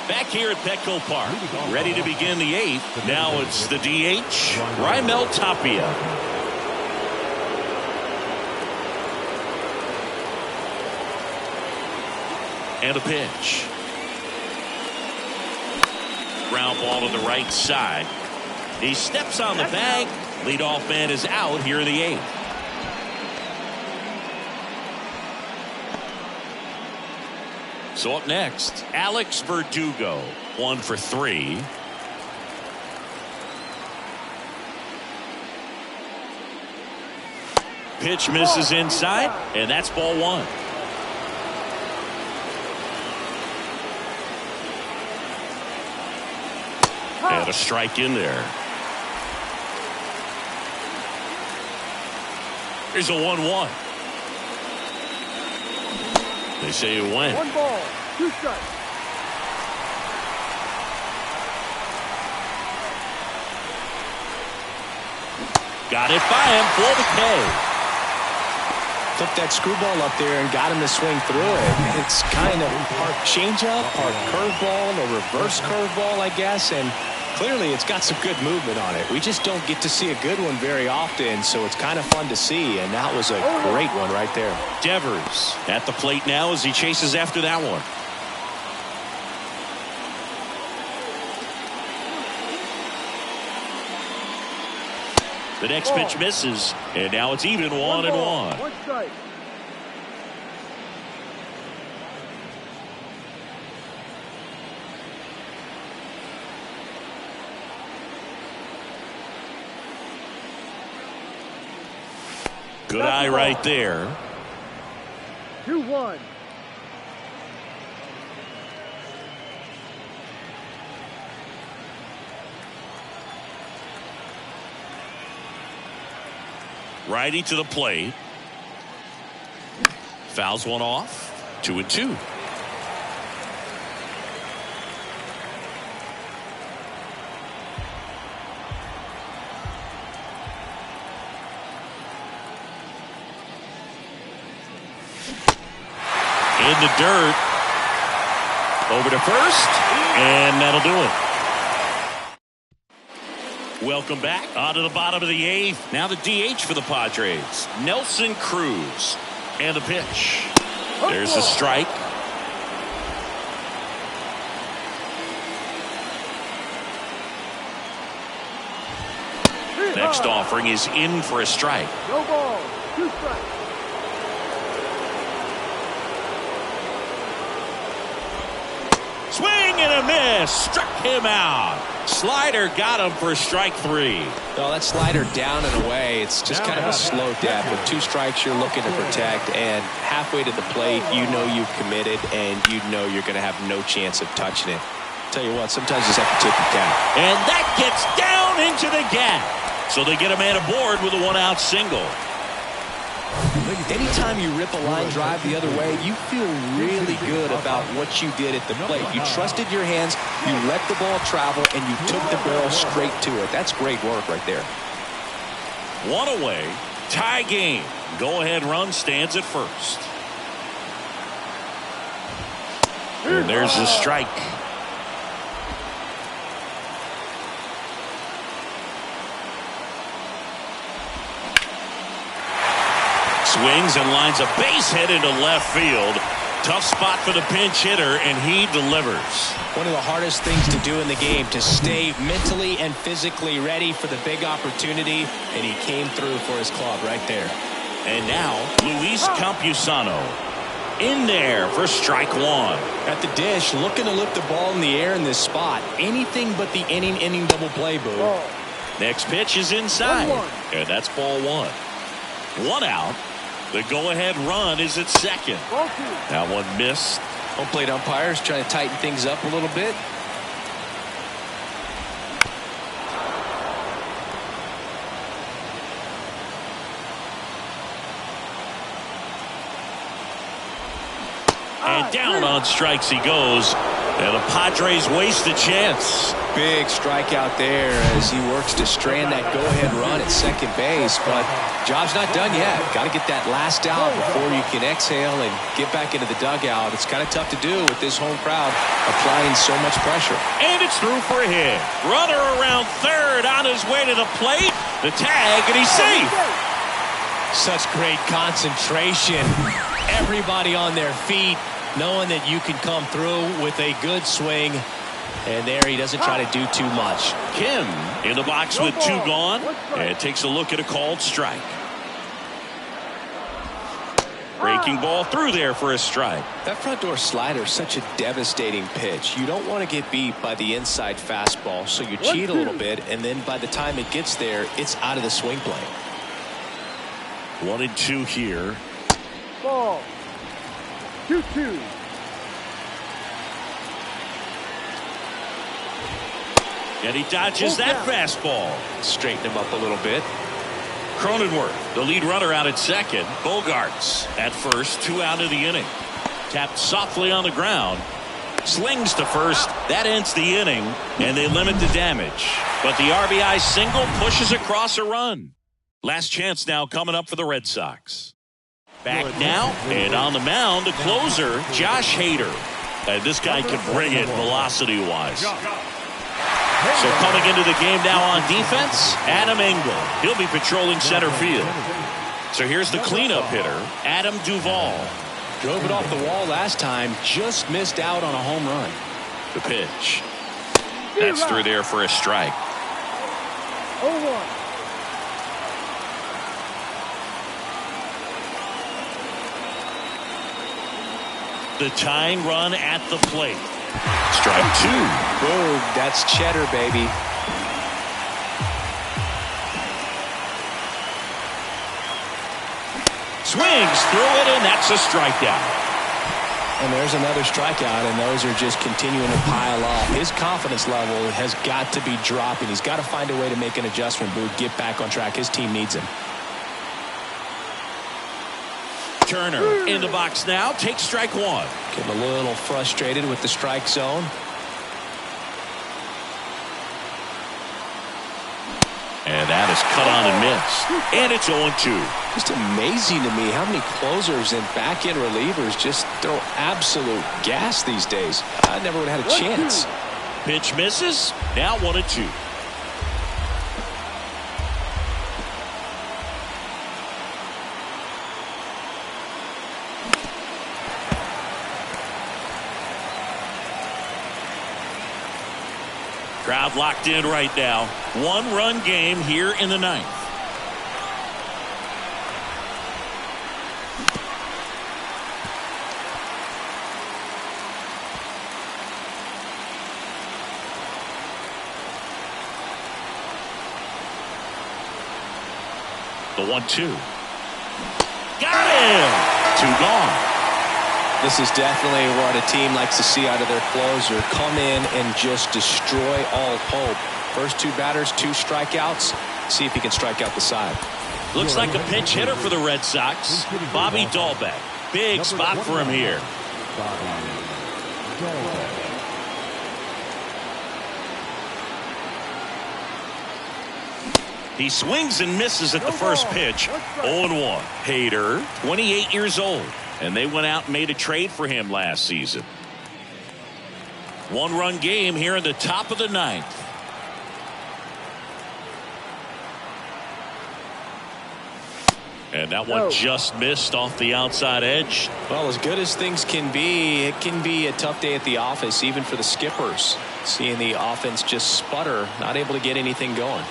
Back here at Petco Park, ready to begin the 8th. Now it's the DH, Raimel Tapia. And a pitch. Ground ball to the right side. He steps on the bag. Leadoff man is out here in the 8th. So up next, Alex Verdugo, 1 for 3. Pitch misses inside, and that's ball 1. And a strike in there. Here's a 1-1. They say it went. 1 ball, 2 strikes. Got it by him for the K. Flipped that screwball up there and got him to swing through it. It's kind of part changeup, part curveball, a reverse curveball, I guess, and clearly it's got some good movement on it. We just don't get to see a good one very often, so it's kind of fun to see, and that was a great one right there. Devers at the plate now as he chases after that one. The next pitch misses, and now it's even 1-1. 1 strike. Good eye right there. 2-1. Righty to the plate. Fouls one off. 2-2. In the dirt. Over to first. And that'll do it. Welcome back. On to the bottom of the 8th. Now the DH for the Padres, Nelson Cruz. And the pitch. There's a strike. Next offering is in for a strike. No ball, 2 strikes. Swing and a miss. Struck him out. Slider got him for strike 3. No, that slider down and away. It's just kind of a slow death. With 2 strikes, you're looking to protect, and halfway to the plate, you know you've committed, and you know you're going to have no chance of touching it. Tell you what, sometimes you just have to tip your cap. And that gets down into the gap. So they get a man aboard with a 1-out single. Anytime you rip a line drive the other way, you feel really good about what you did at the plate. You trusted your hands, you let the ball travel, and you took the barrel straight to it. That's great work right there. One away, tie game. Go-ahead run stands at first. And there's the strike. Swings and lines a base hit into left field. Tough spot for the pinch hitter, and he delivers. One of the hardest things to do in the game, to stay mentally and physically ready for the big opportunity, and he came through for his club right there. And now, Luis Campusano in there for strike one. At the dish, looking to lift the ball in the air in this spot. Anything but the inning double play, Boo. Next pitch is inside, and that's ball one. One out. The go-ahead run is at second. That one missed. Home plate umpires trying to tighten things up a little bit. And down on strikes he goes. And the Padres waste a chance. Big strikeout there as he works to strand that go-ahead run at second base. But job's not done yet. Got to get that last out before you can exhale and get back into the dugout. It's kind of tough to do with this home crowd applying so much pressure. And it's through for a hit. Runner around third on his way to the plate. The tag, and he's safe. Such great concentration. Everybody on their feet, knowing that you can come through with a good swing. And there he doesn't try to do too much. Kim in the box with two gone and takes a look at a called strike. Breaking ball through there for a strike. That front door slider is such a devastating pitch. You don't want to get beat by the inside fastball, so you cheat a little bit, and then by the time it gets there, it's out of the swing plane. 1-2 here. Ball. 2-2. And he dodges that fastball. Straighten him up a little bit. Cronenworth, the lead runner out at second. Bogarts at first, 2 out of the inning. Tapped softly on the ground. Slings to first. That ends the inning, and they limit the damage. But the RBI single pushes across a run. Last chance now coming up for the Red Sox. Back now, and on the mound, the closer, Josh Hader. And this guy can bring it velocity-wise. So coming into the game now on defense, Adam Engel. He'll be patrolling center field. So here's the cleanup hitter, Adam Duvall. Drove it off the wall last time, just missed out on a home run. The pitch. That's through there for a strike. 0-1. The tying run at the plate. Strike two. Boom, that's cheddar, baby. Swings through it, and that's a strikeout. And there's another strikeout, and those are just continuing to pile up. His confidence level has got to be dropping. He's got to find a way to make an adjustment, Boo, get back on track. His team needs him. Turner in the box now, takes strike one. Getting a little frustrated with the strike zone. And that is cut on and missed. And it's 0-2. Just amazing to me how many closers and back-end relievers just throw absolute gas these days. I never would have had a chance. Pitch misses. Now 1-2. Crowd locked in right now. 1-run game here in the ninth. The 1-2. Got him! 2 gone. This is definitely what a team likes to see out of their closer. Come in and just destroy all hope. First 2 batters, 2 strikeouts. See if he can strike out the side. Looks like a pinch hitter for the Red Sox. Bobby Dahlbeck. Big spot for him here. He swings and misses at the first pitch. 0-1. Hader, 28 years old. And they went out and made a trade for him last season. One-run game here in the top of the ninth. And that one just missed off the outside edge. Well, as good as things can be, it can be a tough day at the office, even for the skippers. Seeing the offense just sputter, not able to get anything going.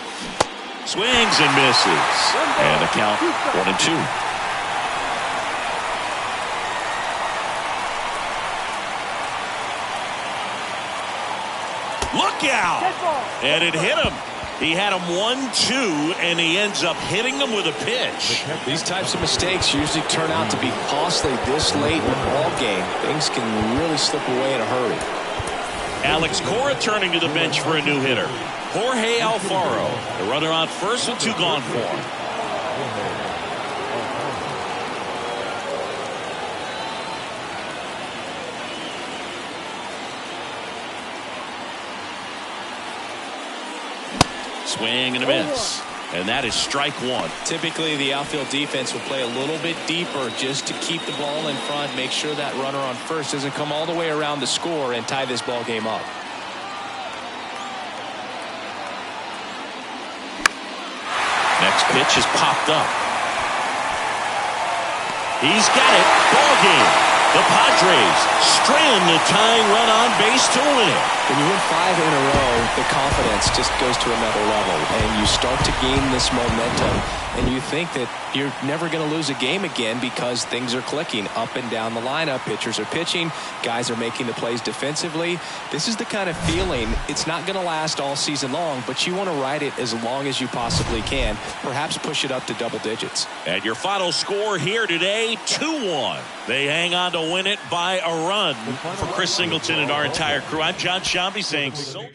Swings and misses. And the count 1-2. Look out! And it hit him. He had him 1-2, and he ends up hitting him with a pitch. These types of mistakes usually turn out to be costly this late in the ball game. Things can really slip away in a hurry. Alex Cora turning to the bench for a new hitter. Jorge Alfaro, the runner on first with 2 gone for him. Swing and a miss. And that is strike 1. Typically, the outfield defense will play a little bit deeper just to keep the ball in front, make sure that runner on first doesn't come all the way around the score and tie this ball game up. Next pitch is popped up. He's got it. Ball game. The Padres strand the tying run on base to win it. When you win 5 in a row, the confidence just goes to another level, and you start to gain this momentum, and you think that you're never going to lose a game again because things are clicking up and down the lineup. Pitchers are pitching. Guys are making the plays defensively. This is the kind of feeling, it's not going to last all season long, but you want to ride it as long as you possibly can. Perhaps push it up to double digits. And your final score here today, 2-1. They hang on to win it by a run. For Chris Singleton and our entire crew, I'm John Shambi saying so.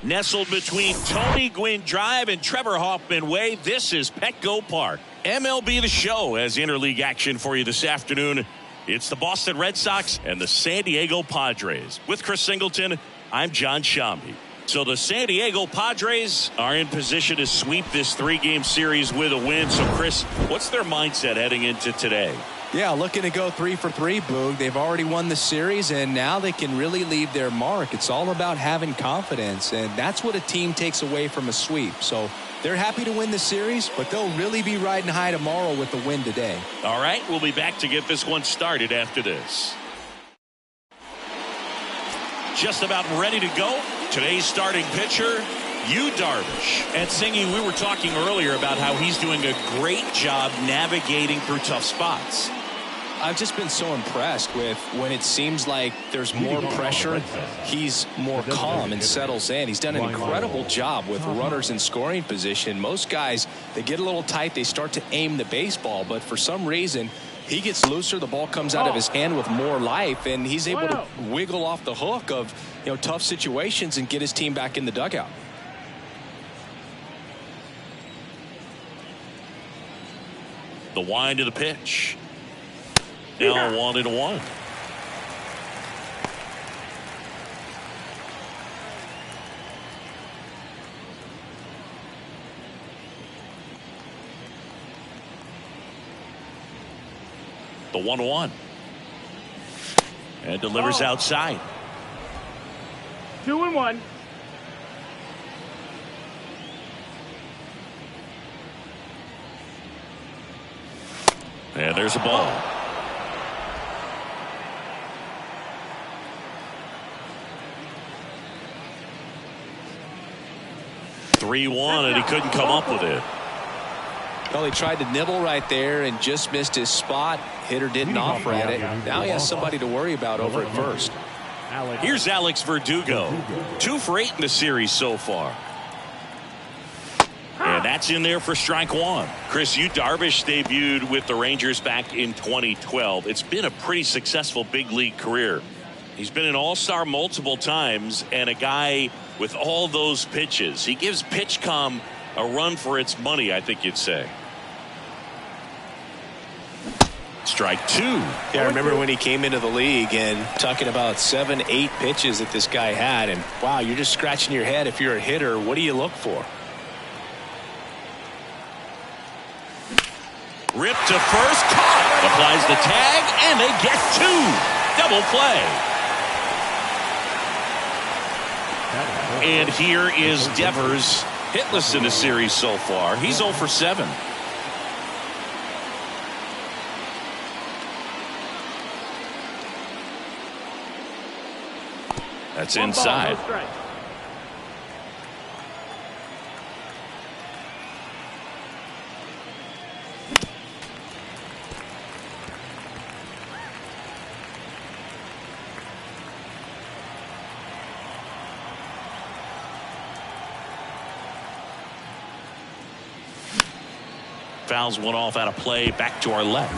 Nestled between Tony Gwynn Drive and Trevor Hoffman Way, this is Petco Park. MLB The Show has interleague action for you this afternoon. It's the Boston Red Sox and the San Diego Padres. With Chris Singleton, I'm John Shambi. So the San Diego Padres are in position to sweep this 3-game series with a win. So, Chris, what's their mindset heading into today? Yeah, looking to go 3 for 3, Boog. They've already won the series, and now they can really leave their mark. It's all about having confidence, and that's what a team takes away from a sweep. So they're happy to win the series, but they'll really be riding high tomorrow with the win today. All right, we'll be back to get this one started after this. Just about ready to go. Today's starting pitcher, Yu Darvish. And Singy, we were talking earlier about how he's doing a great job navigating through tough spots. I've just been so impressed with when it seems like there's more pressure, he's more calm and settles in. He's done an incredible job with runners in scoring position. Most guys, they get a little tight, they start to aim the baseball, but for some reason, he gets looser, the ball comes out of his hand with more life, and he's able to wiggle off the hook of tough situations and get his team back in the dugout. The wind of the pitch. Now 1-1. The 1-1. And delivers outside. 2-1. And there's a ball. (3-1) and he couldn't come up with it. Well, he tried to nibble right there and just missed his spot. Hitter didn't offer at it. Now he has somebody to worry about over at first. Here's Alex Verdugo. 2 for 8 in the series so far. And that's in there for strike 1. Chris, Yu Darvish debuted with the Rangers back in 2012. It's been a pretty successful big league career. He's been an all-star multiple times and a guy with all those pitches. He gives PitchCom a run for its money, I think you'd say. Strike 2. Yeah, I remember when he came into the league and talking about 7, 8 pitches that this guy had, and wow, you're just scratching your head. If you're a hitter, what do you look for? Ripped to first, caught, applies the tag, and they get 2. Double play. And here is Devers, hitless in the series so far. He's 0 for 7. That's inside. Fouls one off out of play, back to our left.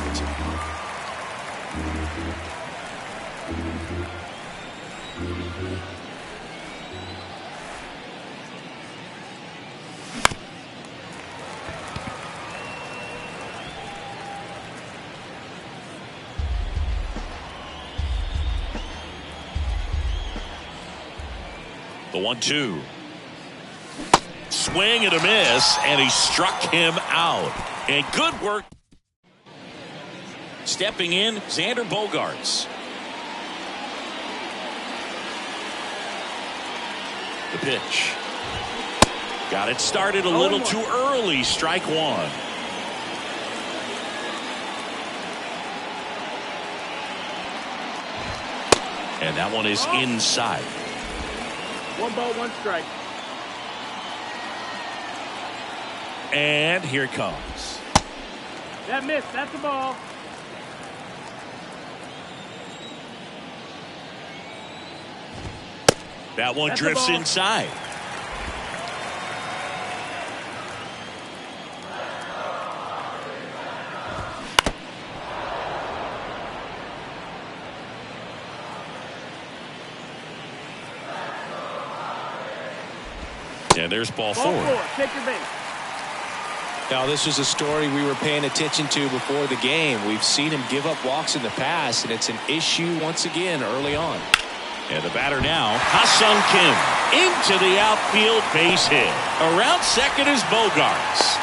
The 1-2. Swing and a miss, and he struck him out. And good work. Stepping in, Xander Bogaerts. The pitch. Got it started a little too early. Strike 1. And that one is inside. 1 ball, 1 strike. And here it comes. That missed. That's the ball. That one drifts inside. And there's ball Ball four. four. Take your base. Now, this was a story we were paying attention to before the game. We've seen him give up walks in the past, and it's an issue once again early on. And the batter now, Ha-Sung Kim, into the outfield, base hit. Around second is Bogaerts.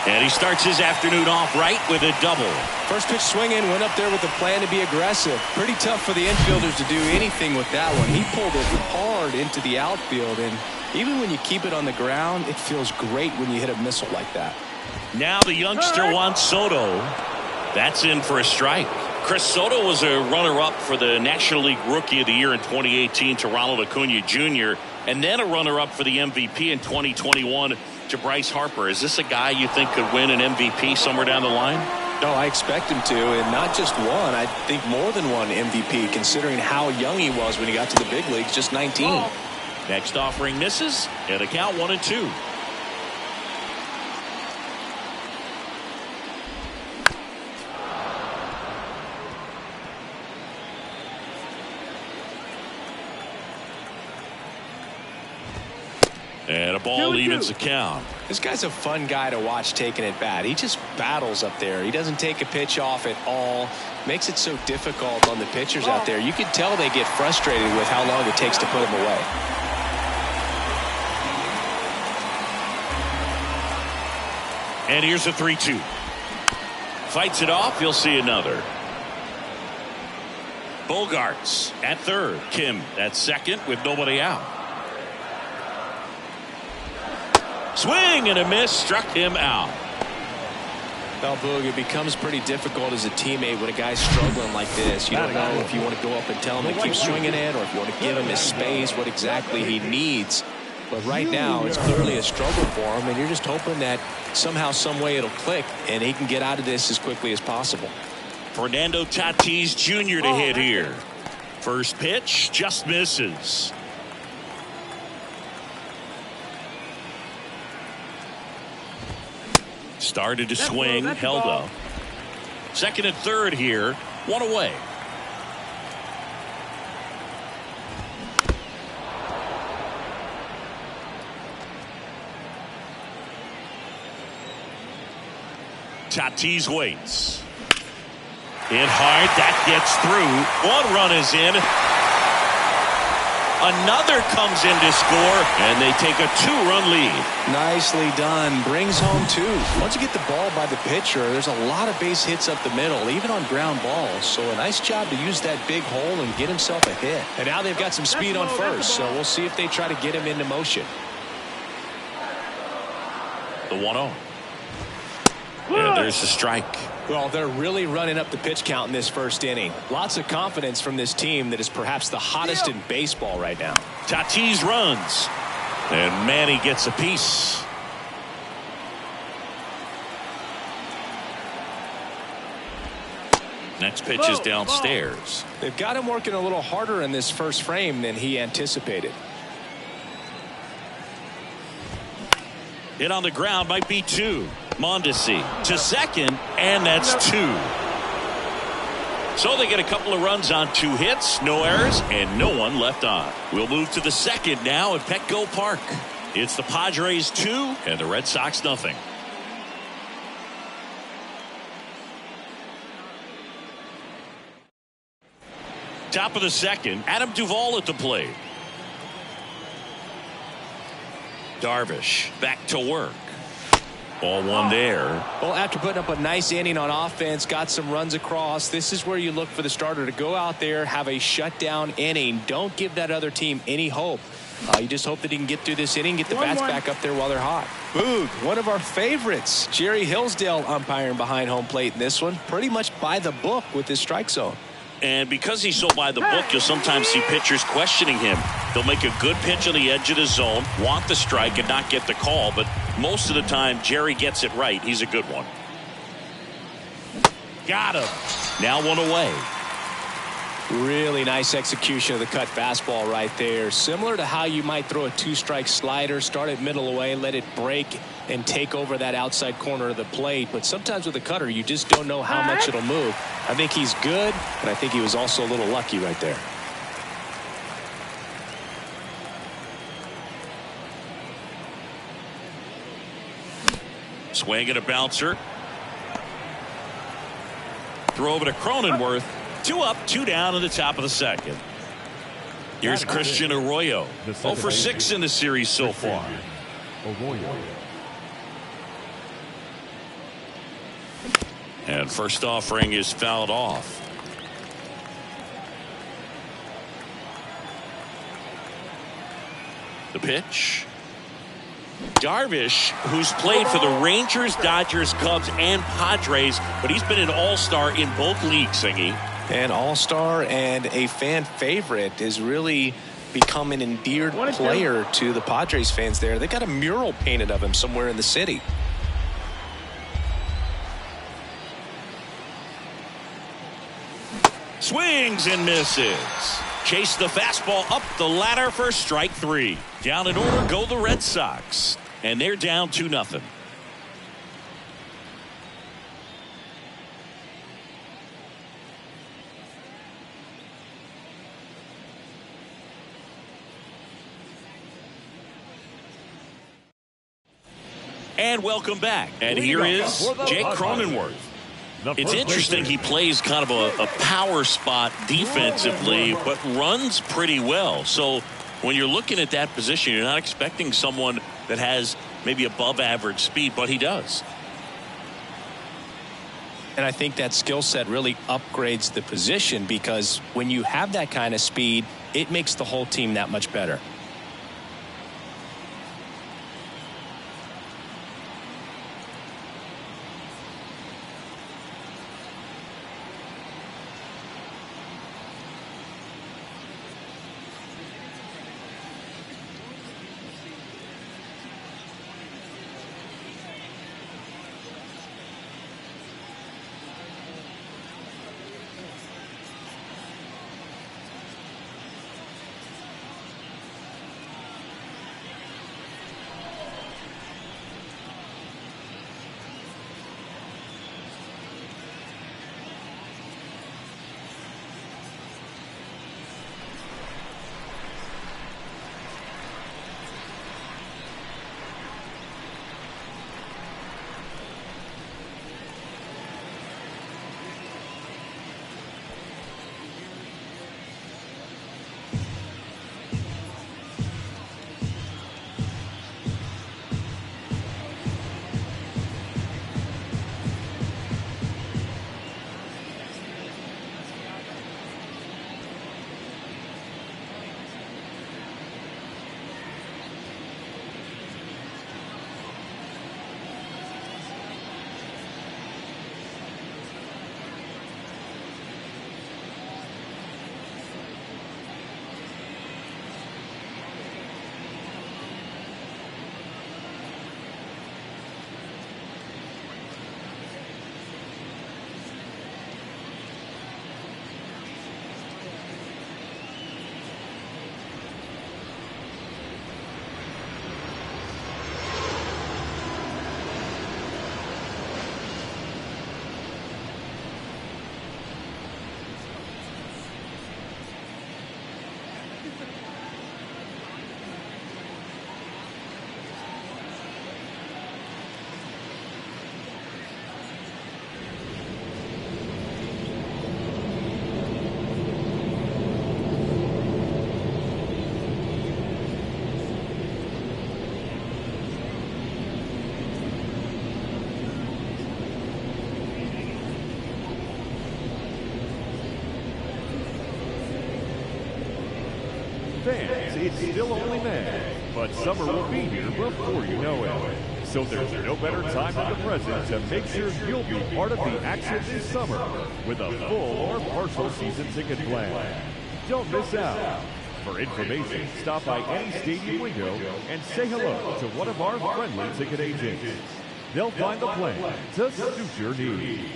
And he starts his afternoon off right with a double. First pitch swinging, went up there with a plan to be aggressive. Pretty tough for the infielders to do anything with that one. He pulled it hard into the outfield, and even when you keep it on the ground, it feels great when you hit a missile like that. Now the youngster Juan Soto. That's in for a strike. Chris Soto was a runner-up for the National League Rookie of the Year in 2018 to Ronald Acuna Jr. and then a runner-up for the MVP in 2021 to Bryce Harper. Is this a guy you think could win an MVP somewhere down the line? No, I expect him to, and not just one. I think more than one MVP, considering how young he was when he got to the big leagues, just 19. Next offering misses, and a count 1-2. And a ball evens the count. This guy's a fun guy to watch taking at bat. He just battles up there. He doesn't take a pitch off at all. Makes it so difficult on the pitchers out there. You can tell they get frustrated with how long it takes to put him away. And here's a 3-2. Fights it off. You'll see another. Bogaerts at third. Kim at second with nobody out. Swing and a miss, struck him out. Well, Boog, it becomes pretty difficult as a teammate when a guy's struggling like this. You don't know if you want to go up and tell him to keep swinging it, or if you want to give him his space, what exactly he needs. But right now, it's clearly a struggle for him, and you're just hoping that somehow, some way it'll click, and he can get out of this as quickly as possible. Fernando Tatis Jr. to hit here. First pitch just misses. Started to swing, held up. Second and third here, one away. Tatis waits. Hit hard, that gets through. One run is in. Another comes in to score, and they take a 2-run lead. Nicely done. Brings home two. Once you get the ball by the pitcher, there's a lot of base hits up the middle, even on ground balls. So a nice job to use that big hole and get himself a hit. And now they've got some speed on first, so we'll see if they try to get him into motion. The 1-0. And there's the strike. Well, they're really running up the pitch count in this first inning. Lots of confidence from this team that is perhaps the hottest in baseball right now. Tatis runs. And Manny gets a piece. Next pitch is downstairs. They've got him working a little harder in this first frame than he anticipated. Hit on the ground might be two. Mondesi to second, and that's two. So they get a couple of runs on 2 hits, no errors, and no one left on. We'll move to the second now at Petco Park. It's the Padres 2 and the Red Sox nothing. Top of the second, Adam Duvall at the plate. Darvish back to work. Ball one there. Well, after putting up a nice inning on offense, got some runs across, this is where you look for the starter to go out there, have a shutdown inning. Don't give that other team any hope. You just hope that he can get through this inning, get the bats back up there while they're hot. Boog, one of our favorites. Jerry Hillsdale umpiring behind home plate in this one. Pretty much by the book with his strike zone. And because he's so by the book, you'll sometimes see pitchers questioning him. They'll make a good pitch on the edge of the zone, want the strike, and not get the call. But most of the time, Jerry gets it right. He's a good one. Got him. Now one away. Really nice execution of the cut fastball right there. Similar to how you might throw a 2-strike slider, start it middle away, let it break, and take over that outside corner of the plate. But sometimes with a cutter, you just don't know how much it'll move. I think he's good, but I think he was also a little lucky right there. Swing and a bouncer. Throw over to Cronenworth. 2 up, 2 down in the top of the second. Here's Christian Arroyo. 0 for 6 in the series so far. And first offering is fouled off. The pitch. Darvish, who's played for the Rangers, Dodgers, Cubs, and Padres, but he's been an all-star in both leagues, Singy. An all-star and a fan favorite, is really become an endeared player to the Padres fans there. They got a mural painted of him somewhere in the city. Swings and misses. Chase the fastball up the ladder for strike 3. Down in order go the Red Sox. And they're down 2-0. And welcome back. And here is Jake Cronenworth. It's interesting, he plays kind of a power spot defensively, but runs pretty well. So when you're looking at that position, you're not expecting someone that has maybe above average speed, but he does. And I think that skill set really upgrades the position, because when you have that kind of speed, it makes the whole team that much better. Fans, it's still only May, but summer will be here before you know it. So there's no better time than the present to make sure you'll be part of the action this summer with a full or partial season ticket plan. Don't miss out. For information, stop by any stadium window and say hello to one of our friendly ticket agents. They'll find the plan to suit your needs.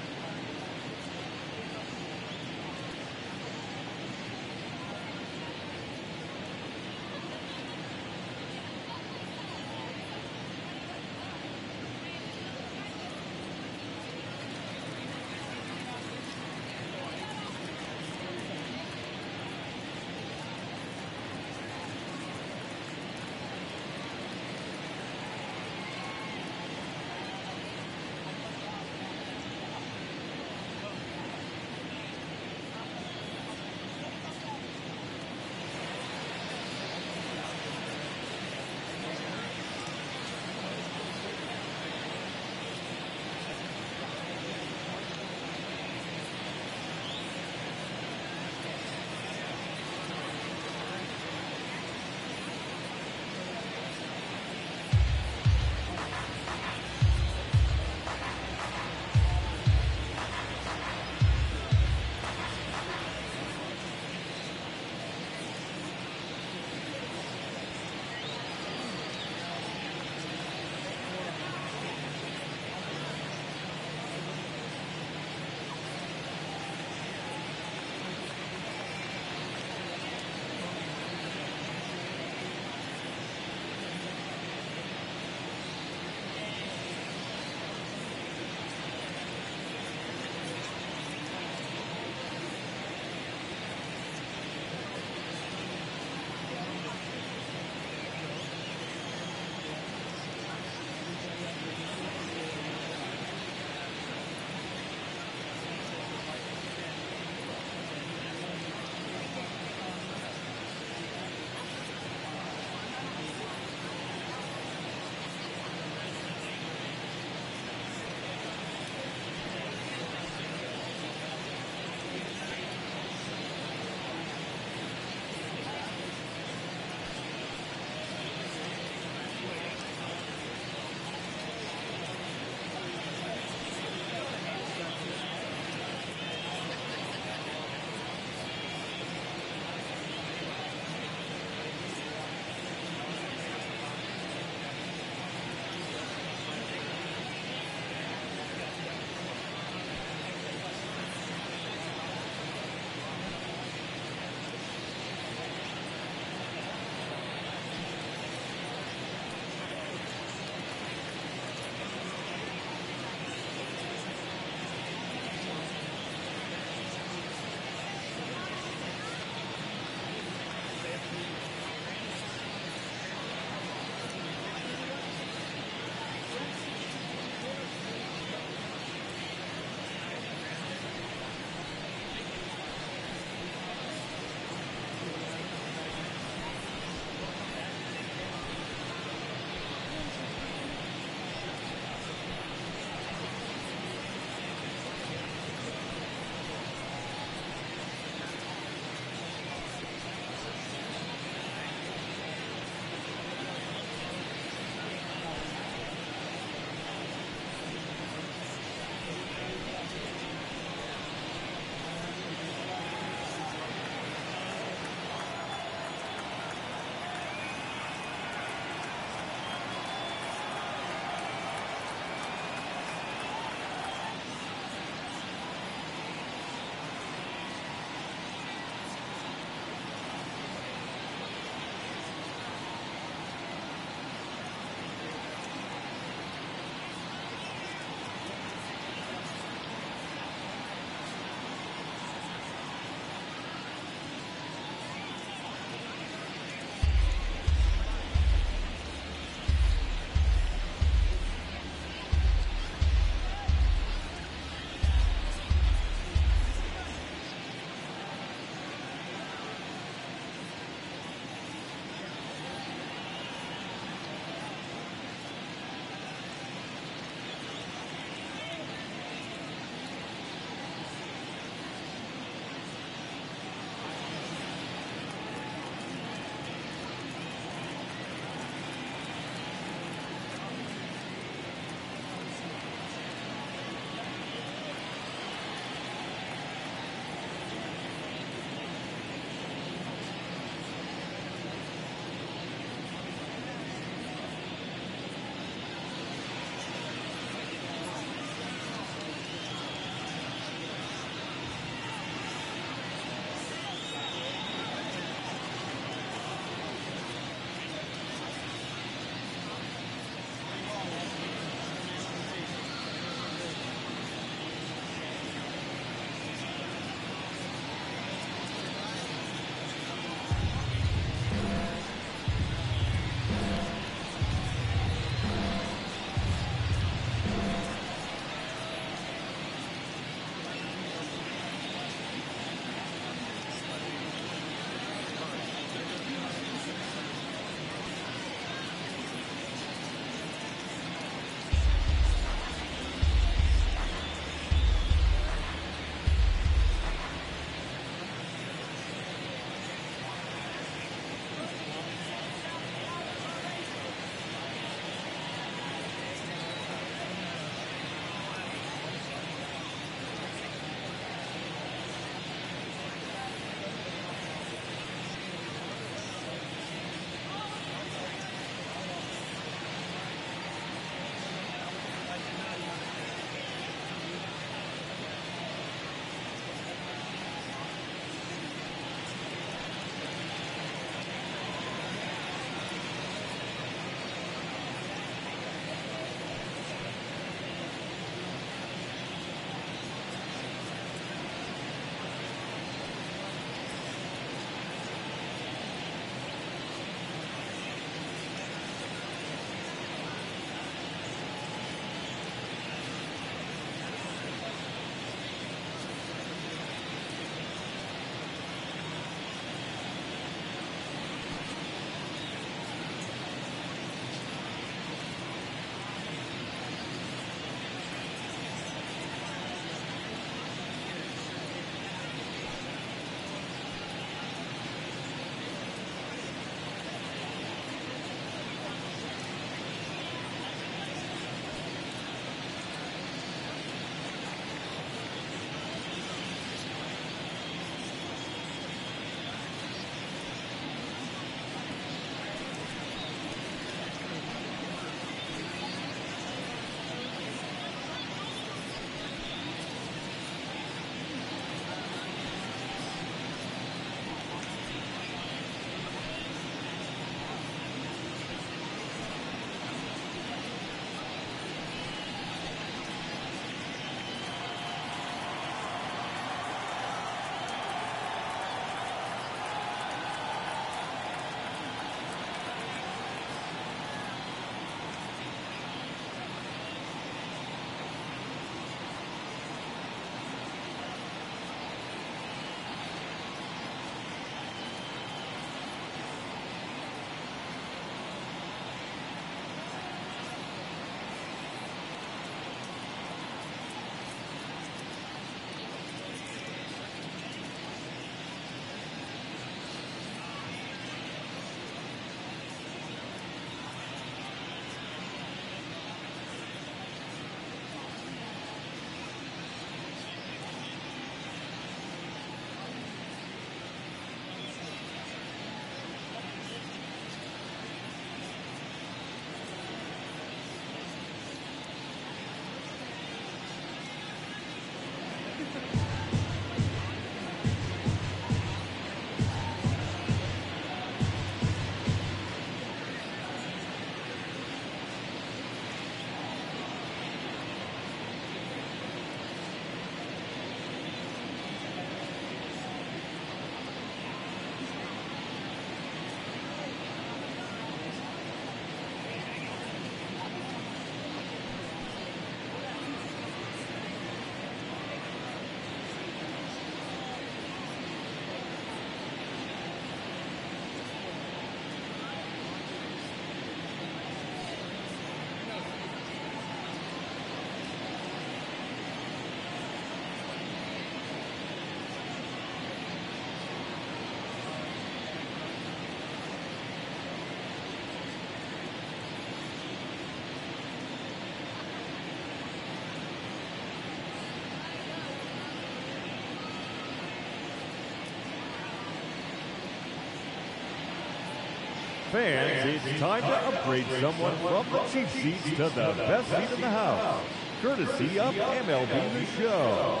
Fans, it's time to upgrade someone from the cheap seats to the best seat in the house, courtesy of MLB The Show.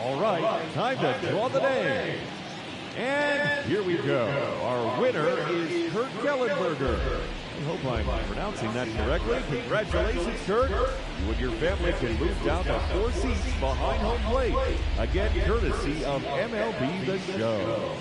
All right, time to draw the name. And here we go. Our winner is Kurt Kellenberger. I hope I'm pronouncing that correctly. Congratulations, Kurt. You and your family can move down to 4 seats behind home plate. Again, courtesy of MLB The Show.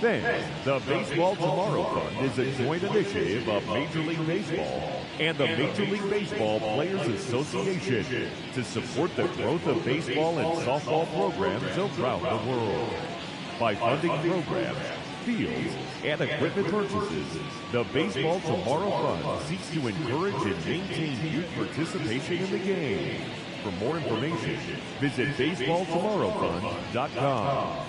Fans, the Baseball Tomorrow Fund is a joint initiative of Major League Baseball and the Major League Baseball Players Association to support the growth of baseball and softball programs around the world. By funding programs, fields, and equipment purchases, the Baseball Tomorrow Fund seeks to encourage and maintain youth participation in the game. For more information, visit baseballtomorrowfund.com.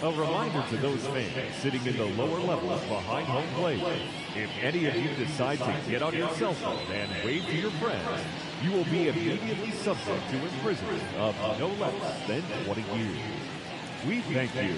A reminder to those fans sitting in the lower levels behind home plate. If any of you decide to get on your cell phone and wave to your friends, you will be immediately subject to imprisonment of no less than 20 years. We thank you.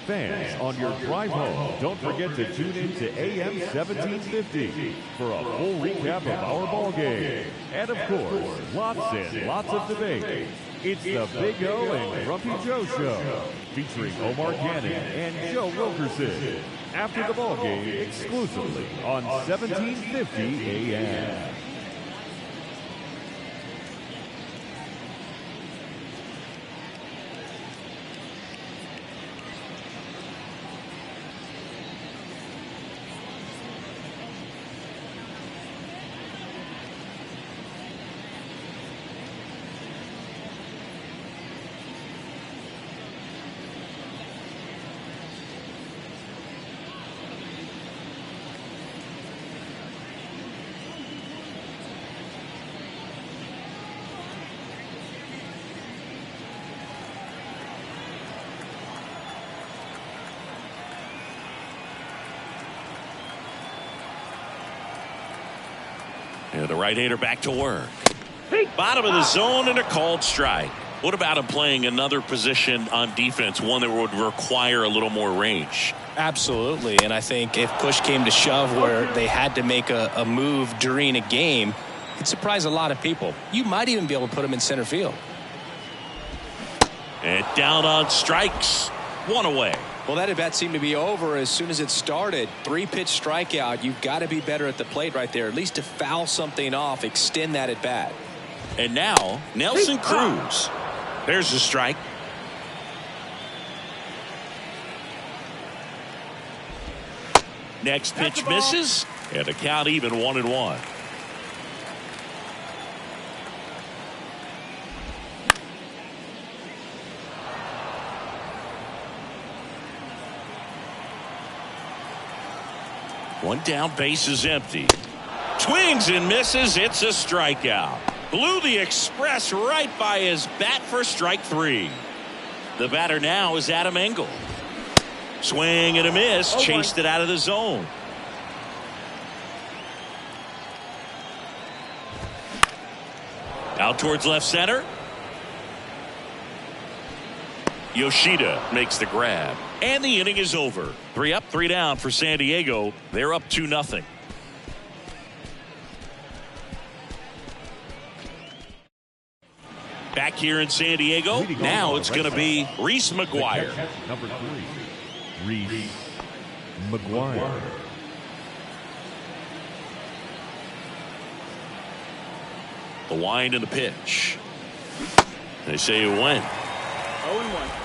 Fans, on your drive home, don't forget to tune in to AM 1750 for a full recap of our ball game. And of course, lots and lots of debate. It's the Big O and Grumpy Joe Show, featuring Omar Gannon and Joe Wilkerson. After the ball game, exclusively on 1750 AM. Yeah, the right-hander back to work. Bottom of the zone and a called strike. What about him playing another position on defense, one that would require a little more range? Absolutely, and I think if push came to shove where they had to make a move during a game, it'd surprise a lot of people. You might even be able to put him in center field. And down on strikes. One away. Well, that at-bat seemed to be over as soon as it started. 3-pitch strikeout. You've got to be better at the plate right there, at least to foul something off, extend that at-bat. And now, Nelson Cruz. There's the strike. Next pitch misses, and the count even 1-1. One down, base is empty. Swings and misses. It's a strikeout. Blew the express right by his bat for strike 3. The batter now is Adam Engel. Swing and a miss. Chased it out of the zone. Out towards left center. Yoshida makes the grab. And the inning is over. 3 up, 3 down for San Diego. They're up 2-0. Back here in San Diego, now it's going to be Reese McGuire. Number 3, Reese McGuire. The wind and the pitch. They say it went. 0-1.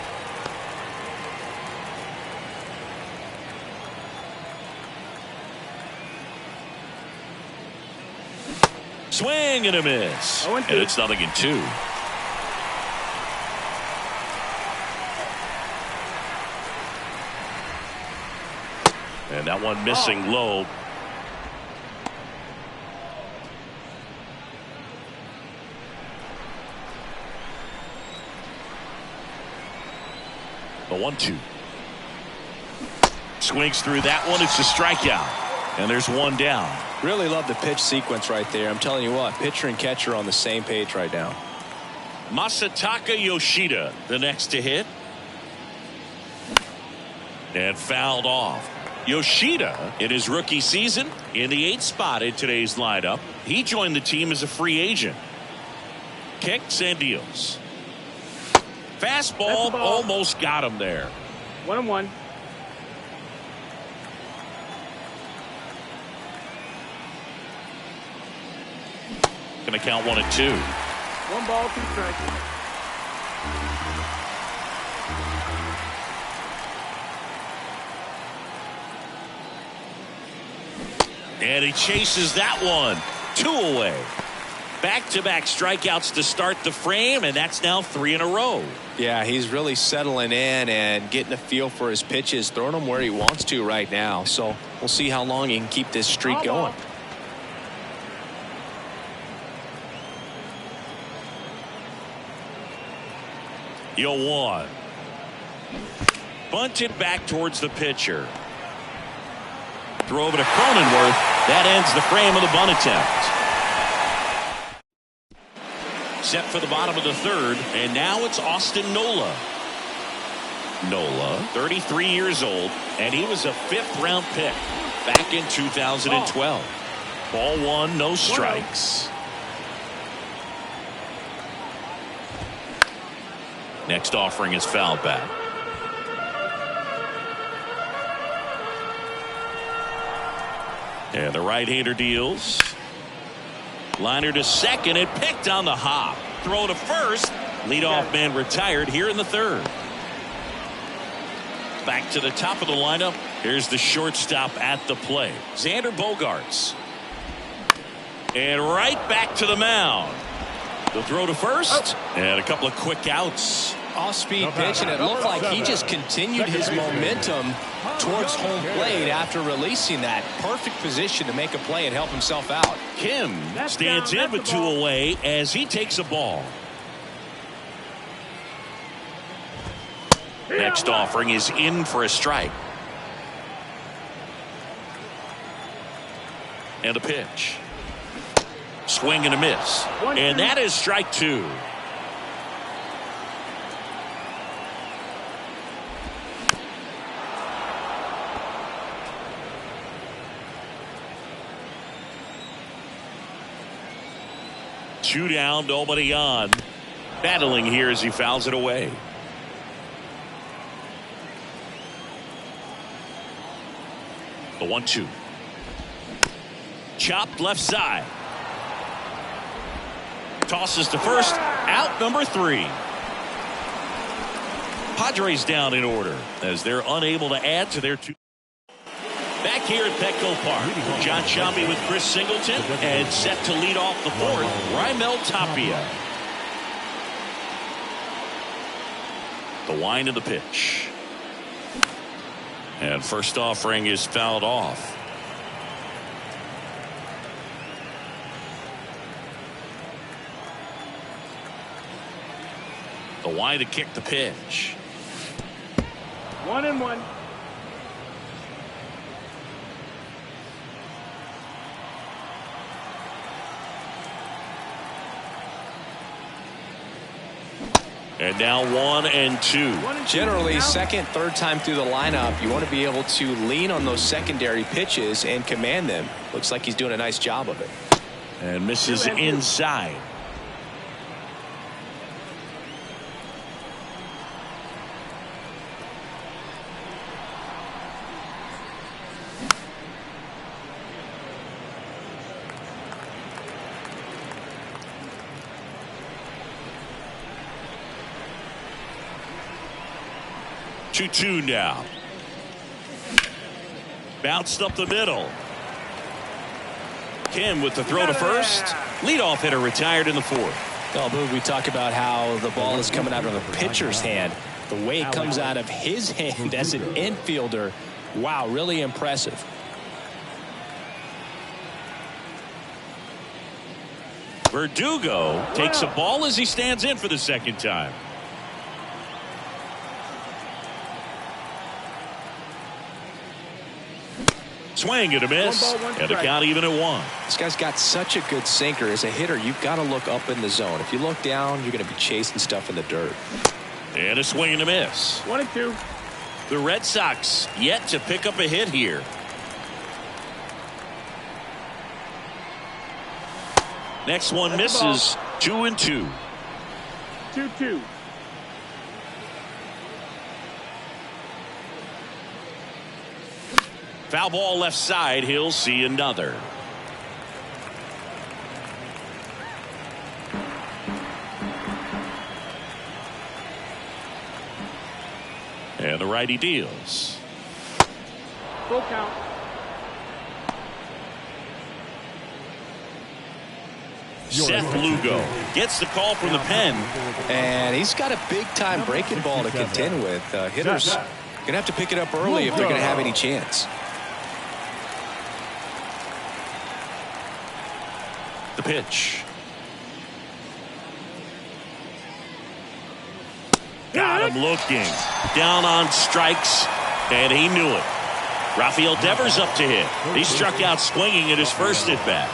Swing and a miss. And it's 0-2. And that one missing low. The 1-2. Swings through that one. It's a strikeout. And there's one down. Really love the pitch sequence right there. I'm telling you what, pitcher and catcher on the same page right now. Masataka Yoshida, the next to hit. And fouled off. Yoshida, in his rookie season, in the 8th spot in today's lineup. He joined the team as a free agent. Kicks and deals. Fastball almost got him there. 1-1. Going to count 1-2. 1 ball, 2 strikes. And he chases that one. 2 away. Back-to-back strikeouts to start the frame, and that's now 3 in a row. Yeah, he's really settling in and getting a feel for his pitches, throwing them where he wants to right now. So we'll see how long he can keep this streak going. You'll one. Bunted back towards the pitcher. Throw over to Cronenworth. That ends the frame of the bunt attempt. Set for the bottom of the 3rd, and now it's Austin Nola. Nola, 33 years old, and he was a 5th-round pick back in 2012. Ball 1, no strikes. Next offering is fouled back. And the right-hander deals. Liner to second and picked on the hop. Throw to first. Leadoff man retired here in the 3rd. Back to the top of the lineup. Here's the shortstop at the plate, Xander Bogaerts. And right back to the mound. The throw to first. And a couple of quick outs. Off-speed pitch, and it looked like he just continued his momentum towards home plate after releasing that. Perfect position to make a play and help himself out. Kim stands in with 2 away as he takes a ball. Next offering is in for a strike. And a pitch. Swing and a miss. And that is strike 2. Two down, nobody on. Battling here as he fouls it away. The 1-2. Chopped left side. Tosses to first. Out number 3. Padres down in order as they're unable to add to their 2. Back here at Petco Park, John Sciambi with Chris Singleton, and set to lead off the 4th, Raimel Tapia. The wind of the pitch. And first offering is fouled off. The wind to kick the pitch. 1-1. And now 1-2. Generally, second, third time through the lineup, you want to be able to lean on those secondary pitches and command them. Looks like he's doing a nice job of it. And misses inside. Two now. Bounced up the middle. Kim with the throw to first. Leadoff hitter retired in the 4th. Well, Boog, we talk about how the ball is coming out of the pitcher's hand. The way it comes out of his hand as an infielder, wow, really impressive. Verdugo takes a ball as he stands in for the 2nd time. Swing and a miss, and the count even at 1. This guy's got such a good sinker. As a hitter, you've got to look up in the zone. If you look down, you're going to be chasing stuff in the dirt. And a swing and a miss. 1-2. The Red Sox yet to pick up a hit here. Next one misses. 2-2. 2-2. Foul ball left side. He'll see another. And the righty deals. Full count. Seth Lugo gets the call from the pen. And he's got a big-time breaking ball to contend with. Hitters going to have to pick it up early if they're going to have any chance. The pitch. Got him looking. Down on strikes, and he knew it. Rafael Devers up to hit. He struck out swinging at his first at bat.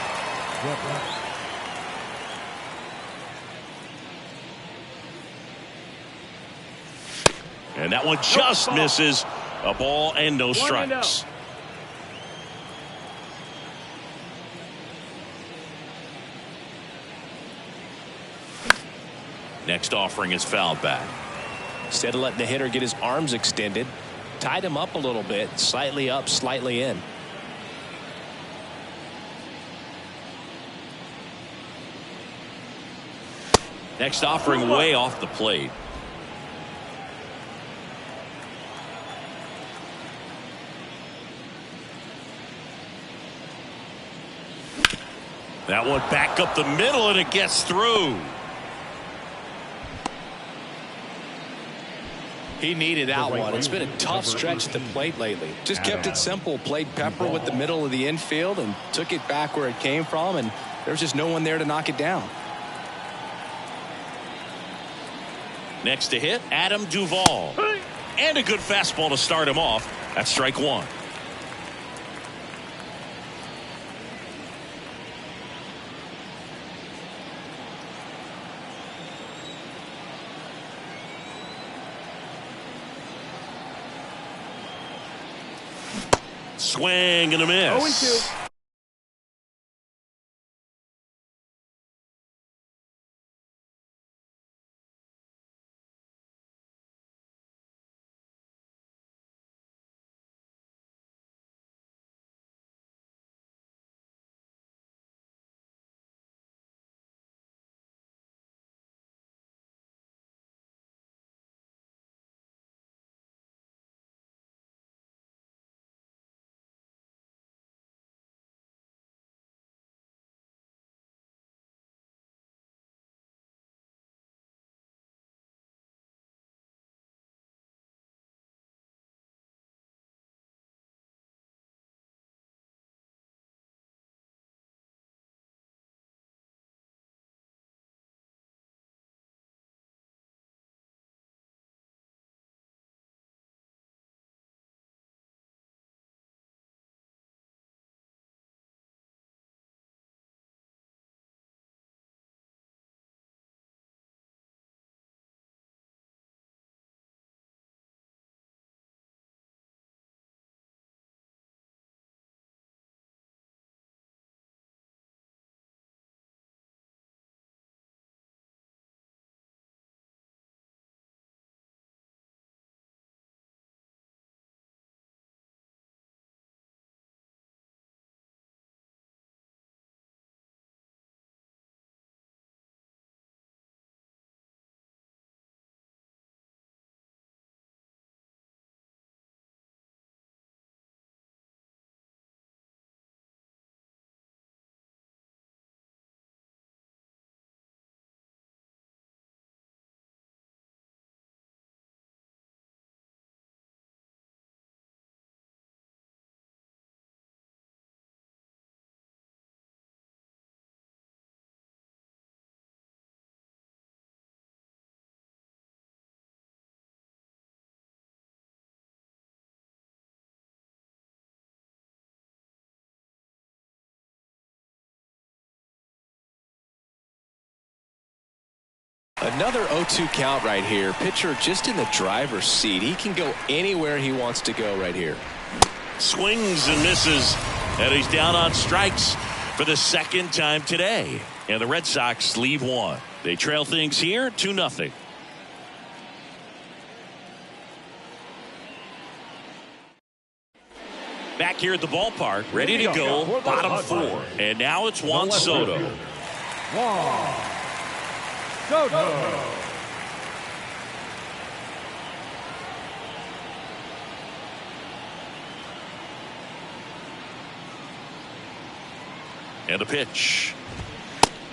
And that one just misses. A ball and no strikes. Next offering is fouled back. Instead of letting the hitter get his arms extended, tied him up a little bit, slightly up, slightly in. Next offering way off the plate. That one back up the middle, and it gets through. He needed that one. It's been a tough stretch at the plate lately. Just kept it simple. Played pepper with the middle of the infield and took it back where it came from, and there's just no one there to knock it down. Next to hit, Adam Duvall. And a good fastball to start him off. That's strike one. Swing and a miss. 0-2. Another 0-2 count right here. Pitcher just in the driver's seat. He can go anywhere he wants to go right here. Swings and misses, and he's down on strikes for the second time today. And the Red Sox leave one. They trail things here 2-0. Back here at the ballpark, ready to go, bottom four. And now it's Juan Soto. Juan Soto. And the pitch.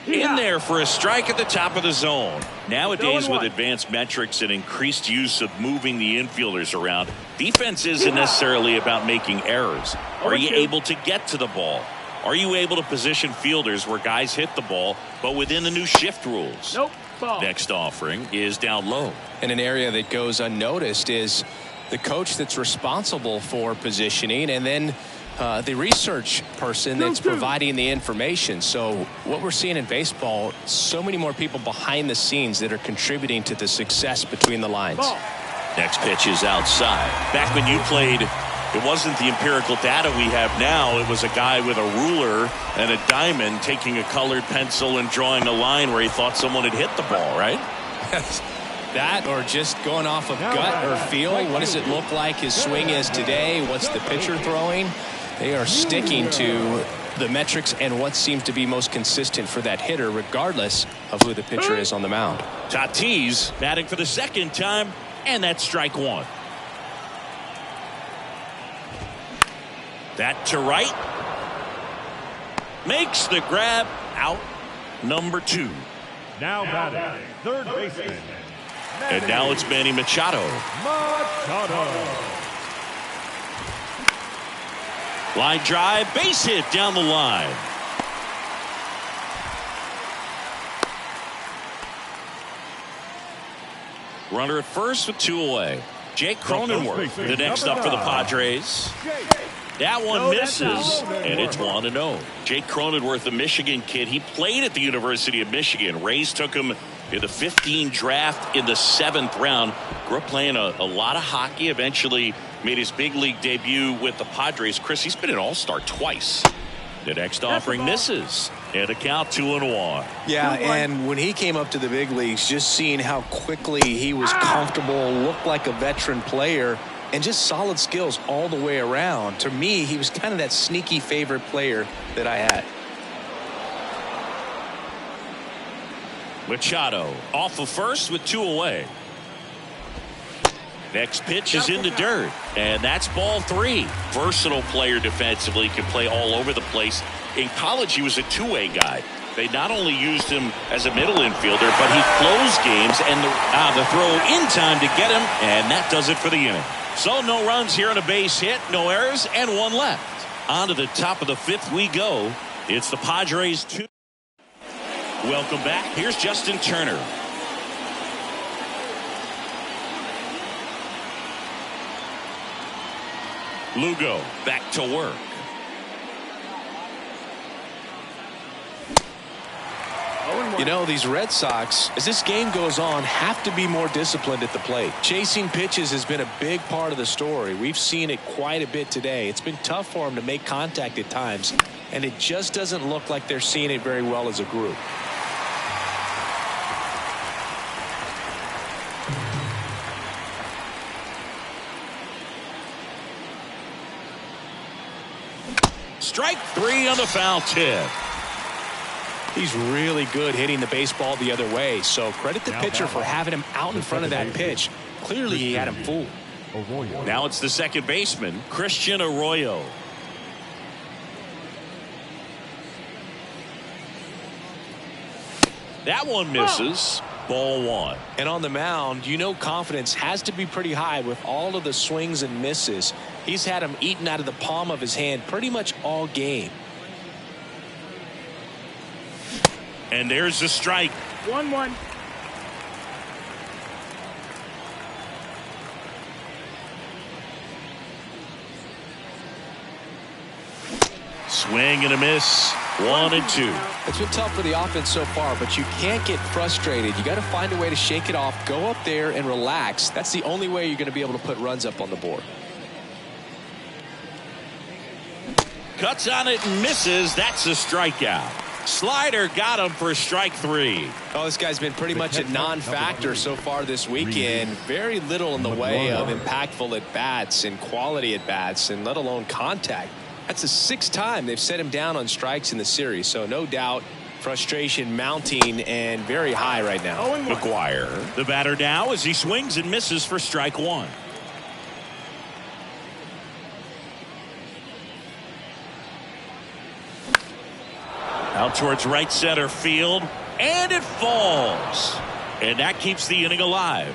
In there for a strike at the top of the zone. Nowadays, with advanced metrics and increased use of moving the infielders around, defense isn't necessarily about making errors. Are you able to get to the ball? Are you able to position fielders where guys hit the ball, but within the new shift rules? Nope. Ball. Next offering is down low. And an area that goes unnoticed is the coach that's responsible for positioning, and then the research person that's providing the information. So what we're seeing in baseball, so many more people behind the scenes that are contributing to the success between the lines. Ball. Next pitch is outside. Back when you played, it wasn't the empirical data we have now. It was a guy with a ruler and a diamond taking a colored pencil and drawing a line where he thought someone had hit the ball, right? That or just going off of gut or feel. What does it look like his swing is today? What's the pitcher throwing? They are sticking to the metrics and what seems to be most consistent for that hitter, regardless of who the pitcher is on the mound. Tatis batting for the second time, and that's strike one. That to right. Makes the grab. Out number 2. Now batting, third baseman. And now it's Manny Machado. Line drive, base hit down the line. Runner at first with 2 away. Jake Cronenworth, the next up for the Padres. That one misses, and it's 1-0. Jake Cronenworth, a Michigan kid. He played at the University of Michigan. Rays took him in the 15 draft in the 7th round. Grew up playing a lot of hockey. Eventually made his big league debut with the Padres. Chris, he's been an all-star twice. The next offering misses. And a count 2-1. Yeah, and when he came up to the big leagues, just seeing how quickly he was comfortable, looked like a veteran player, and just solid skills all the way around. To me, he was kind of that sneaky favorite player that I had. Machado off of first with 2 away. Next pitch is in the dirt, and that's ball 3. Versatile player defensively, can play all over the place. In college, he was a two-way guy. They not only used him as a middle infielder, but he closed games, and the throw in time to get him, and that does it for the inning. So no runs here on a base hit, no errors, and 1 left. On to the top of the 5th we go. It's the Padres 2. Welcome back. Here's Justin Turner. Lugo back to work. You know, these Red Sox, as this game goes on, have to be more disciplined at the plate. Chasing pitches has been a big part of the story. We've seen it quite a bit today. It's been tough for them to make contact at times, and it just doesn't look like they're seeing it very well as a group. Strike 3 on the foul tip. He's really good hitting the baseball the other way, so credit the pitcher for having him out in front of that pitch. Clearly he had him fooled. Now it's the second baseman, Christian Arroyo. That one misses. Ball 1. And on the mound, you know, confidence has to be pretty high with all of the swings and misses. He's had him eaten out of the palm of his hand pretty much all game. And there's the strike. 1-1. Swing and a miss. 1-2. It's been tough for the offense so far, but you can't get frustrated. You got to find a way to shake it off, go up there and relax. That's the only way you're going to be able to put runs up on the board. Cuts on it and misses. That's a strikeout. Slider got him for strike 3. Oh, this guy's been pretty much a non-factor so far this weekend. Very little in the way of impactful at-bats and quality at-bats, and let alone contact. That's the 6th time they've set him down on strikes in the series, so no doubt frustration mounting and very high right now. McGuire, the batter now, as he swings and misses for strike 1. Out towards right center field, and it falls. And that keeps the inning alive.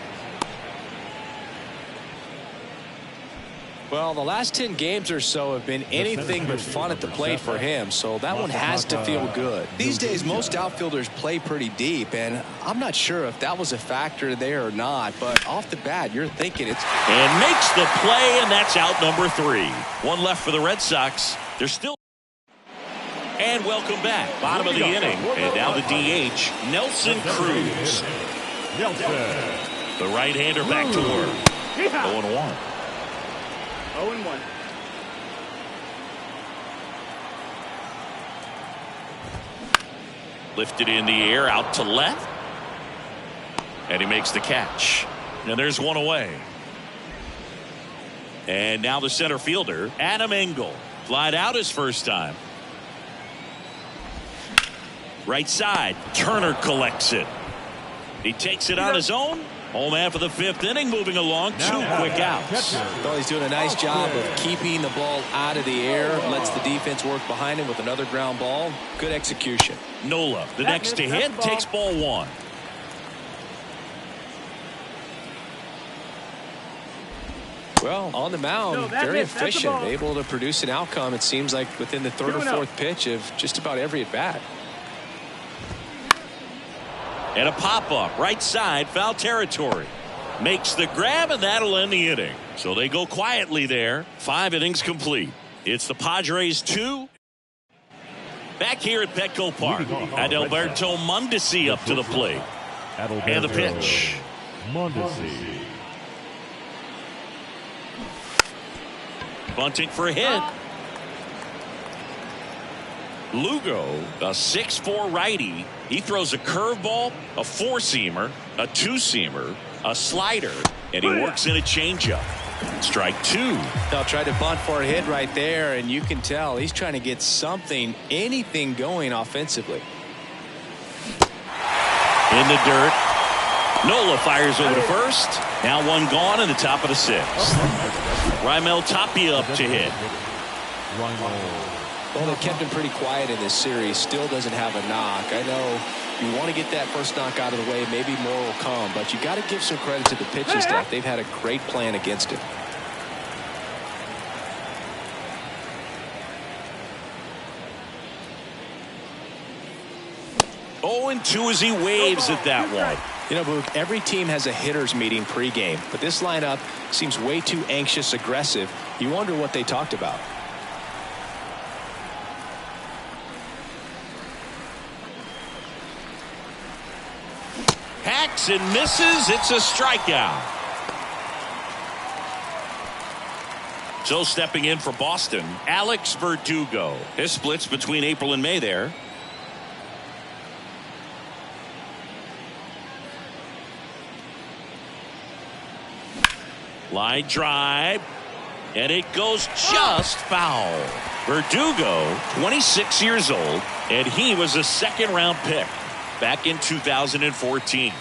Well, the last 10 games or so have been anything but fun at the plate for him, so that one has to feel good. These days, most outfielders play pretty deep, and I'm not sure if that was a factor there or not, but off the bat, you're thinking it's... And makes the play, and that's out number 3. 1 left for the Red Sox. They're still... And welcome back. Bottom of the inning. And now the DH, Nelson Cruz. The right-hander back to work. 0-1. 0-1. Lifted in the air, out to left. And he makes the catch. And there's one away. And now the center fielder, Adam Engel. Flied out his first time. Right side, Turner collects it. He takes it on his own. Home man for the 5th inning, moving along. 2 quick outs. Well, he's doing a nice job of keeping the ball out of the air. Lets the defense work behind him with another ground ball. Good execution. Nola, the next to hit, takes ball 1. Well, on the mound, very efficient, able to produce an outcome, it seems like, within the 3rd or 4th pitch of just about every at-bat. And a pop-up, right side, foul territory. Makes the grab, and that'll end the inning. So they go quietly there. 5 innings complete. It's the Padres 2. Back here at Petco Park. Adalberto Mondesi up to the plate. And the pitch. Mondesi. Bunting for a hit. Lugo, a 6'4" righty. He throws a curveball, a 4-seamer, a 2-seamer, a slider, and he works in a changeup. Strike 2. They'll try to bunt for a hit right there, and you can tell he's trying to get something, anything going offensively. In the dirt. Nola fires over to first. Now 1 gone in the top of the 6th. Raimel Tapia up to hit. Well, they kept him pretty quiet in this series. Still doesn't have a knock. I know you want to get that first knock out of the way. Maybe more will come, but you got to give some credit to the pitching staff. They've had a great plan against him. And 2 as he waves at that one. You know, Boog, every team has a hitters meeting pregame, but this lineup seems way too anxious, aggressive. You wonder what they talked about. Hacks and misses. It's a strikeout. So stepping in for Boston, Alex Verdugo. His splits between April and May there. Line drive, and it goes just foul. Verdugo, 26 years old, and he was a 2nd-round pick back in 2014.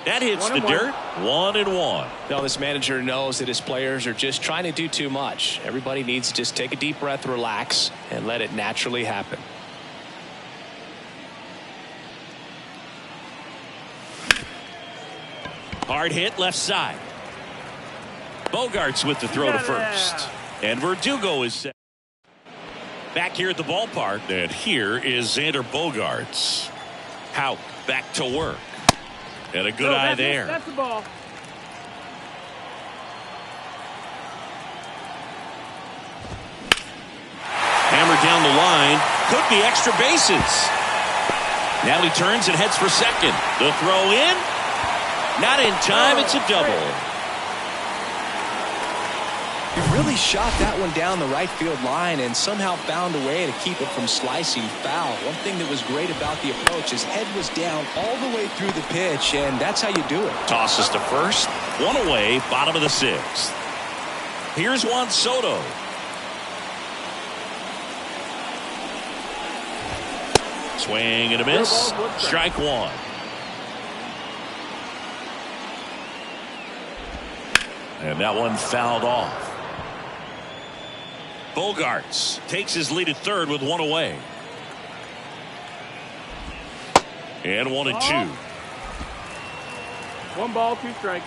That hits the dirt. 1-1. Now this manager knows that his players are just trying to do too much. Everybody needs to just take a deep breath, relax, and let it naturally happen. Hard hit left side. Bogarts with the throw to first. And Verdugo is set. Back here at the ballpark. And here is Xander Bogaerts. Houck back to work. And a good eye there. That's the ball. Hammered down the line. Could be extra bases. Now he turns and heads for second. The throw in. Not in time. It's a double. He really shot that one down the right field line and somehow found a way to keep it from slicing foul. One thing that was great about the approach, his head was down all the way through the pitch, and that's how you do it. Tosses to first. 1 away, bottom of the 6th. Here's Juan Soto. Swing and a miss. Strike 1. And that one fouled off. Bogarts takes his lead at third with 1 away. And 1-2. 1 ball, 2 strikes.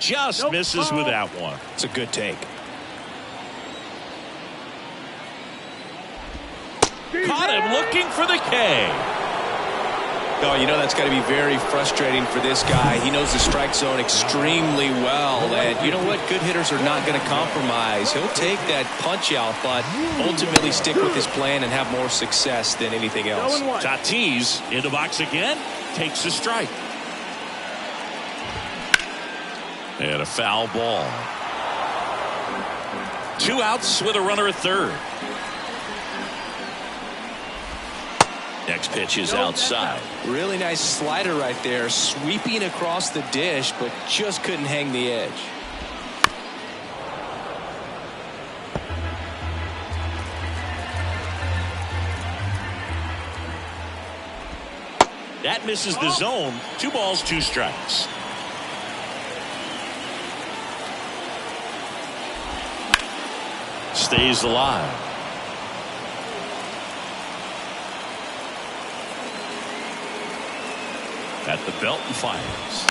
Just misses with that one. It's a good take. Caught him looking for the K. Oh, you know that's got to be very frustrating for this guy. He knows the strike zone extremely well. And you know what? Good hitters are not going to compromise. He'll take that punch out, but ultimately stick with his plan and have more success than anything else. Tatis in the box again. Takes a strike. And a foul ball. 2 outs with a runner at third. Next pitch is outside. Really nice slider right there, sweeping across the dish, but just couldn't hang the edge. That misses the zone. 2 balls, 2 strikes. Stays alive. At the belt and fires.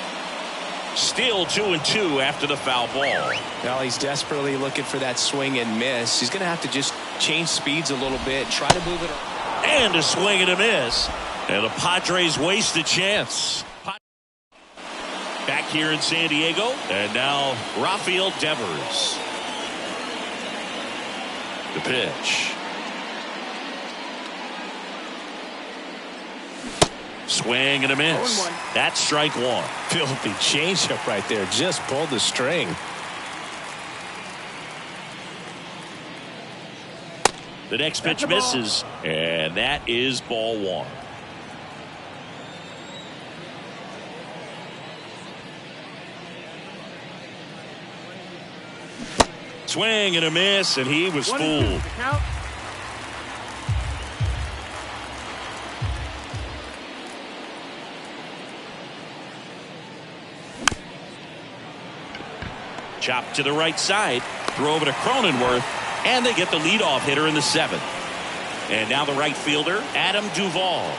Still 2-2 after the foul ball. Now he's desperately looking for that swing and miss. He's going to have to just change speeds a little bit, try to move it. And a swing and a miss. And the Padres waste a chance. Back here in San Diego. And now Rafael Devers. The pitch. Swing and a miss. That's strike 1. Filthy changeup right there. Just pulled the string. The next pitch misses. And that is ball 1. Swing and a miss, and he was fooled. Chop to the right side. Throw over to Cronenworth. And they get the leadoff hitter in the 7th. And now the right fielder, Adam Duvall.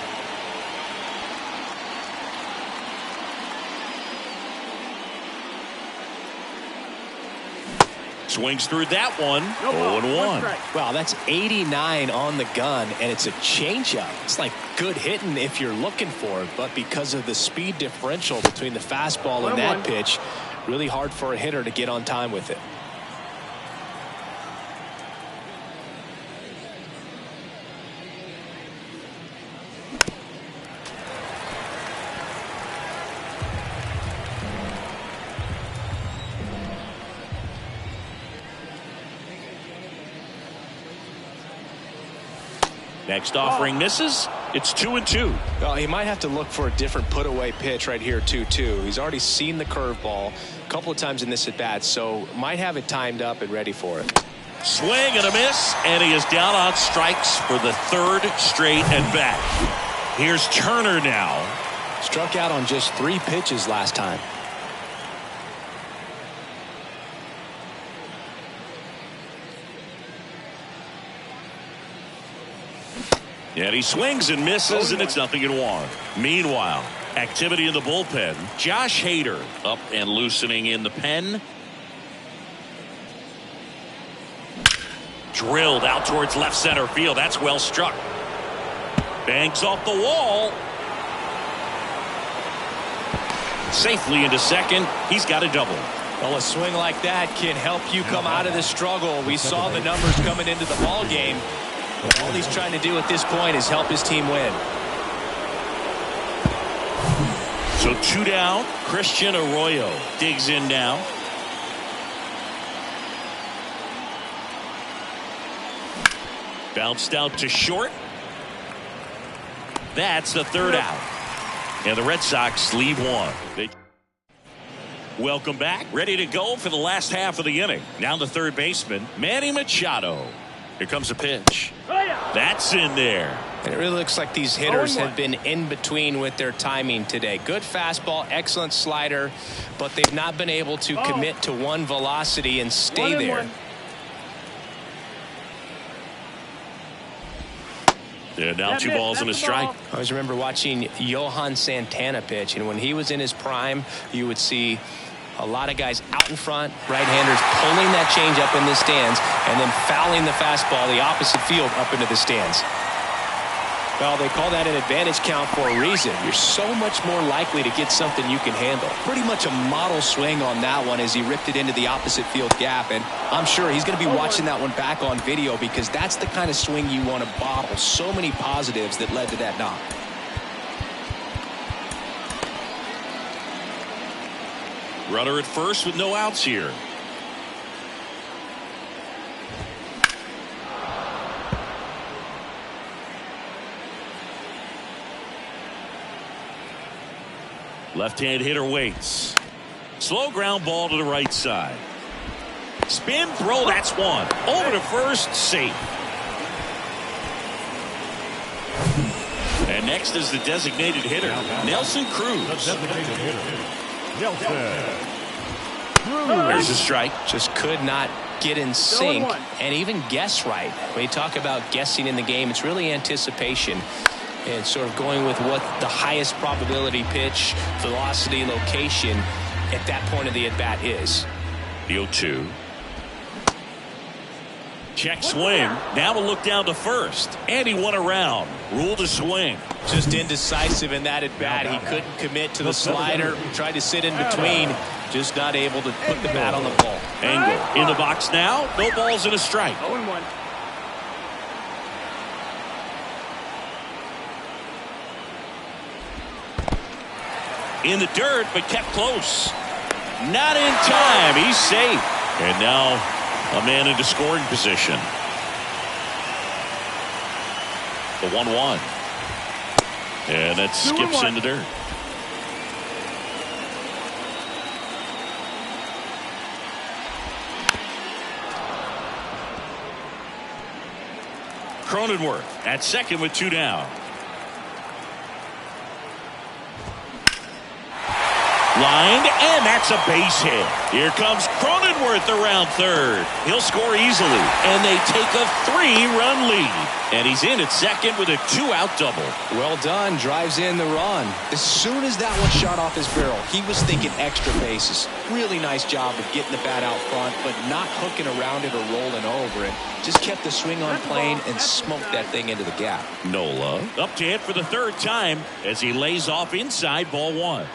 Swings through that one. 0-1. Wow, that's 89 on the gun, and it's a changeup. It's like good hitting if you're looking for it, but because of the speed differential between the fastball and that pitch, really hard for a hitter to get on time with it. Next offering misses. It's 2-2. Well, he might have to look for a different put away pitch right here 2-2. He's already seen the curveball a couple of times in this at bat, so might have it timed up and ready for it. Swing and a miss, and he is down on strikes for the 3rd straight at bat. Here's Turner now. Struck out on just 3 pitches last time. And he swings and misses, and it's 0-1. Meanwhile, activity in the bullpen. Josh Hader up and loosening in the pen. Drilled out towards left center field. That's well struck. Bangs off the wall. Safely into second. He's got a double. Well, a swing like that can help you come out of the struggle. We saw the numbers coming into the ball game. All he's trying to do at this point is help his team win. So 2 down. Christian Arroyo digs in now. Bounced out to short. That's the 3rd out. And the Red Sox leave 1. Welcome back. Ready to go for the last half of the inning. Now the 3rd baseman, Manny Machado. Here comes a pitch. That's in there. And it really looks like these hitters have been in between with their timing today. Good fastball, excellent slider, but they've not been able to commit to one velocity and stay there. And now 2 balls and a strike. I always remember watching Johan Santana pitch, and when he was in his prime, you would see a lot of guys out in front, right-handers pulling that change up in the stands and then fouling the fastball the opposite field up into the stands. Well, they call that an advantage count for a reason. You're so much more likely to get something you can handle. Pretty much a model swing on that one as he ripped it into the opposite field gap. And I'm sure he's going to be watching that one back on video because that's the kind of swing you want to bottle. So many positives that led to that knock. Runner at first with no outs here. Left-hand hitter waits. Slow ground ball to the right side. Spin throw, that's one. Over to first, safe. And next is the designated hitter, Nelson Cruz. Designated hitter, Nelson Cruz. There's a strike. Just could not get in sync and even guess right. When you talk about guessing in the game, it's really anticipation. And sort of going with what the highest probability pitch, velocity, location at that point of the at-bat is. The 0-2. Check swing. Now a look down to first. And he won around. Ruled a swing. Just indecisive in that at-bat. He couldn't commit to the slider. Tried to sit in between. Just not able to put the bat on the ball. Engel in the box now. No balls and a strike. 0-1. In the dirt, but kept close. Not in time. He's safe. And now a man into scoring position. The 1-1. And that skips in the dirt. Cronenworth at second with 2 down. Lined, and that's a base hit. Here comes Cronenworth around third. He'll score easily, and they take a 3-run lead. And he's in at second with a 2-out double. Well done. Drives in the run. As soon as that one shot off his barrel, he was thinking extra bases. Really nice job of getting the bat out front, but not hooking around it or rolling over it. Just kept the swing on plane and smoked that thing into the gap. Nola up to hit for the 3rd time as he lays off inside, ball 1.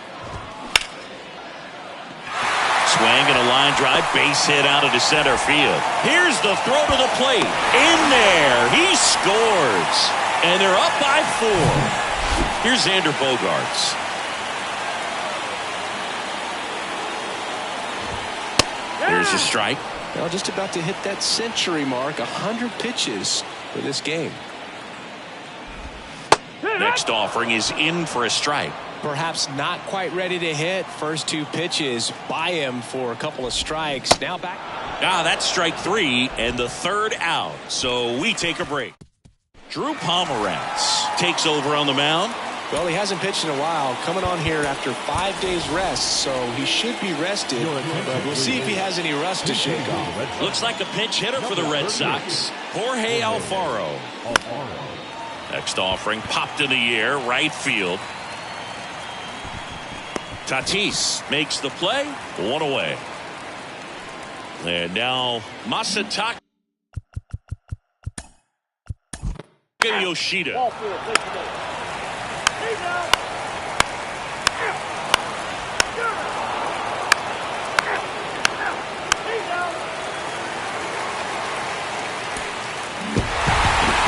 Swing and a line drive, base hit out into center field. Here's the throw to the plate. In there, he scores. And they're up by 4. Here's Xander Bogaerts. There's a strike. Well, just about to hit that century mark. 100 pitches for this game. Next offering is in for a strike. Perhaps not quite ready to hit. First 2 pitches by him for a couple of strikes. Now back. That's strike 3 and the 3rd out. So we take a break. Drew Pomeranz takes over on the mound. Well, he hasn't pitched in a while. Coming on here after 5 days rest, so he should be rested. But we'll see if he has any rust to shake off. Looks like a pinch hitter for the Red Sox, Jorge Alfaro. Next offering popped in the air, right field. Tatis makes the play, 1 away. And now Masataka Yoshida. Ball 4, play for ball. Hey now.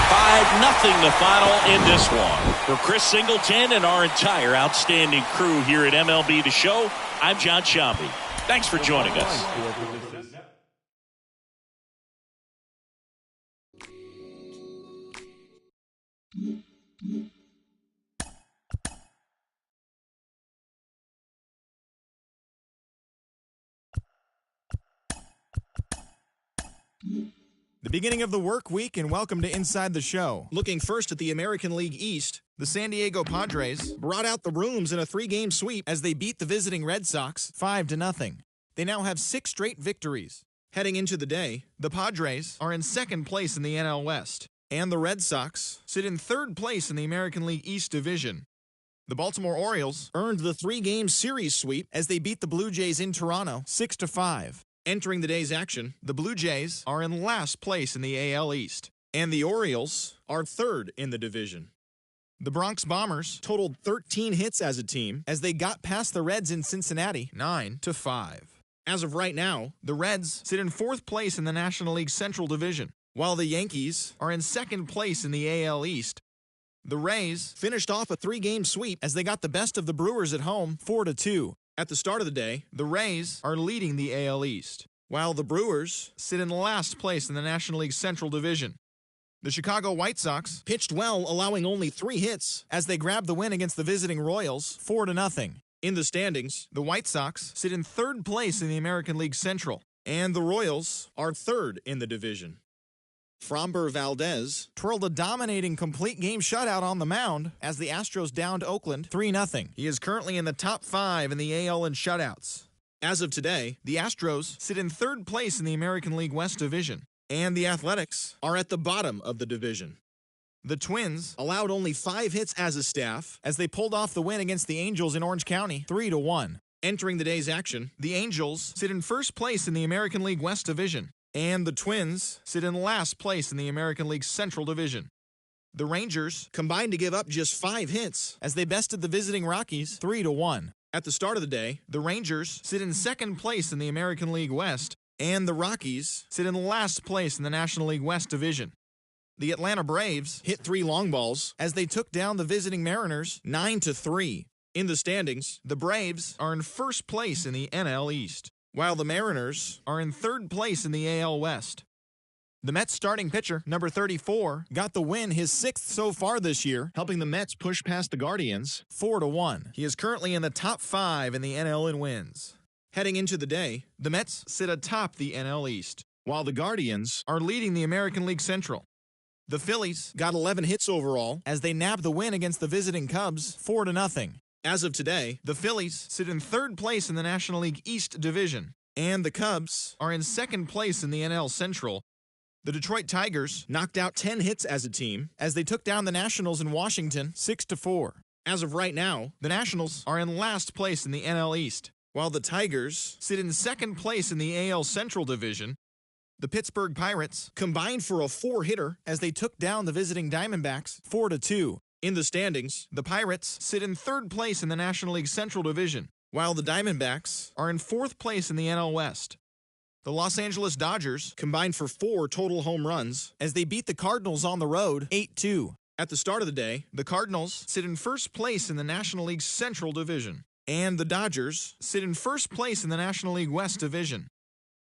5-0 the final in this one. For Chris Singleton and our entire outstanding crew here at MLB The Show, I'm John Sciambi. Thanks for joining us. The beginning of the work week, and welcome to Inside the Show. Looking first at the American League East, the San Diego Padres brought out the rooms in a 3-game sweep as they beat the visiting Red Sox 5-0. They now have 6 straight victories. Heading into the day, the Padres are in 2nd place in the NL West, and the Red Sox sit in 3rd place in the American League East Division. The Baltimore Orioles earned the 3-game series sweep as they beat the Blue Jays in Toronto 6-5. Entering the day's action, the Blue Jays are in last place in the AL East, and the Orioles are 3rd in the division. The Bronx Bombers totaled 13 hits as a team as they got past the Reds in Cincinnati 9-5. As of right now, the Reds sit in 4th place in the National League Central Division, while the Yankees are in 2nd place in the AL East. The Rays finished off a 3-game sweep as they got the best of the Brewers at home 4-2. At the start of the day, the Rays are leading the AL East, while the Brewers sit in last place in the National League Central Division. The Chicago White Sox pitched well, allowing only 3 hits as they grabbed the win against the visiting Royals 4-0. In the standings, the White Sox sit in 3rd place in the American League Central, and the Royals are 3rd in the division. Framber Valdez twirled a dominating complete game shutout on the mound as the Astros downed Oakland 3-0. He is currently in the top 5 in the AL in shutouts. As of today, the Astros sit in 3rd place in the American League West Division, and the Athletics are at the bottom of the division. The Twins allowed only 5 hits as a staff as they pulled off the win against the Angels in Orange County 3-1. Entering the day's action, the Angels sit in 1st place in the American League West Division, and the Twins sit in last place in the American League Central Division. The Rangers combined to give up just 5 hits as they bested the visiting Rockies 3-1. At the start of the day, the Rangers sit in 2nd place in the American League West, and the Rockies sit in last place in the National League West Division. The Atlanta Braves hit 3 long balls as they took down the visiting Mariners 9-3. In the standings, the Braves are in 1st place in the NL East, while the Mariners are in 3rd place in the AL West. The Mets starting pitcher, number 34, got the win, his 6th so far this year, helping the Mets push past the Guardians 4-1. He is currently in the top 5 in the NL in wins. Heading into the day, the Mets sit atop the NL East, while the Guardians are leading the American League Central. The Phillies got 11 hits overall as they nabbed the win against the visiting Cubs 4-0. As of today, the Phillies sit in 3rd place in the National League East Division, and the Cubs are in 2nd place in the NL Central. The Detroit Tigers knocked out 10 hits as a team as they took down the Nationals in Washington 6-4. As of right now, the Nationals are in last place in the NL East, while the Tigers sit in 2nd place in the AL Central Division. The Pittsburgh Pirates combined for a 4-hitter as they took down the visiting Diamondbacks 4-2. In the standings, the Pirates sit in 3rd place in the National League Central Division, while the Diamondbacks are in 4th place in the NL West. The Los Angeles Dodgers combined for 4 total home runs as they beat the Cardinals on the road 8-2. At the start of the day, the Cardinals sit in 1st place in the National League Central Division, and the Dodgers sit in 1st place in the National League West Division.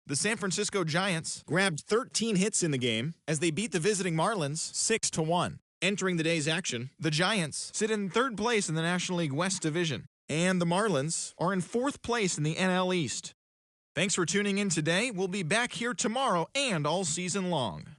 The San Francisco Giants grabbed 13 hits in the game as they beat the visiting Marlins 6-1. Entering the day's action, the Giants sit in 3rd place in the National League West Division, and the Marlins are in 4th place in the NL East. Thanks for tuning in today. We'll be back here tomorrow and all season long.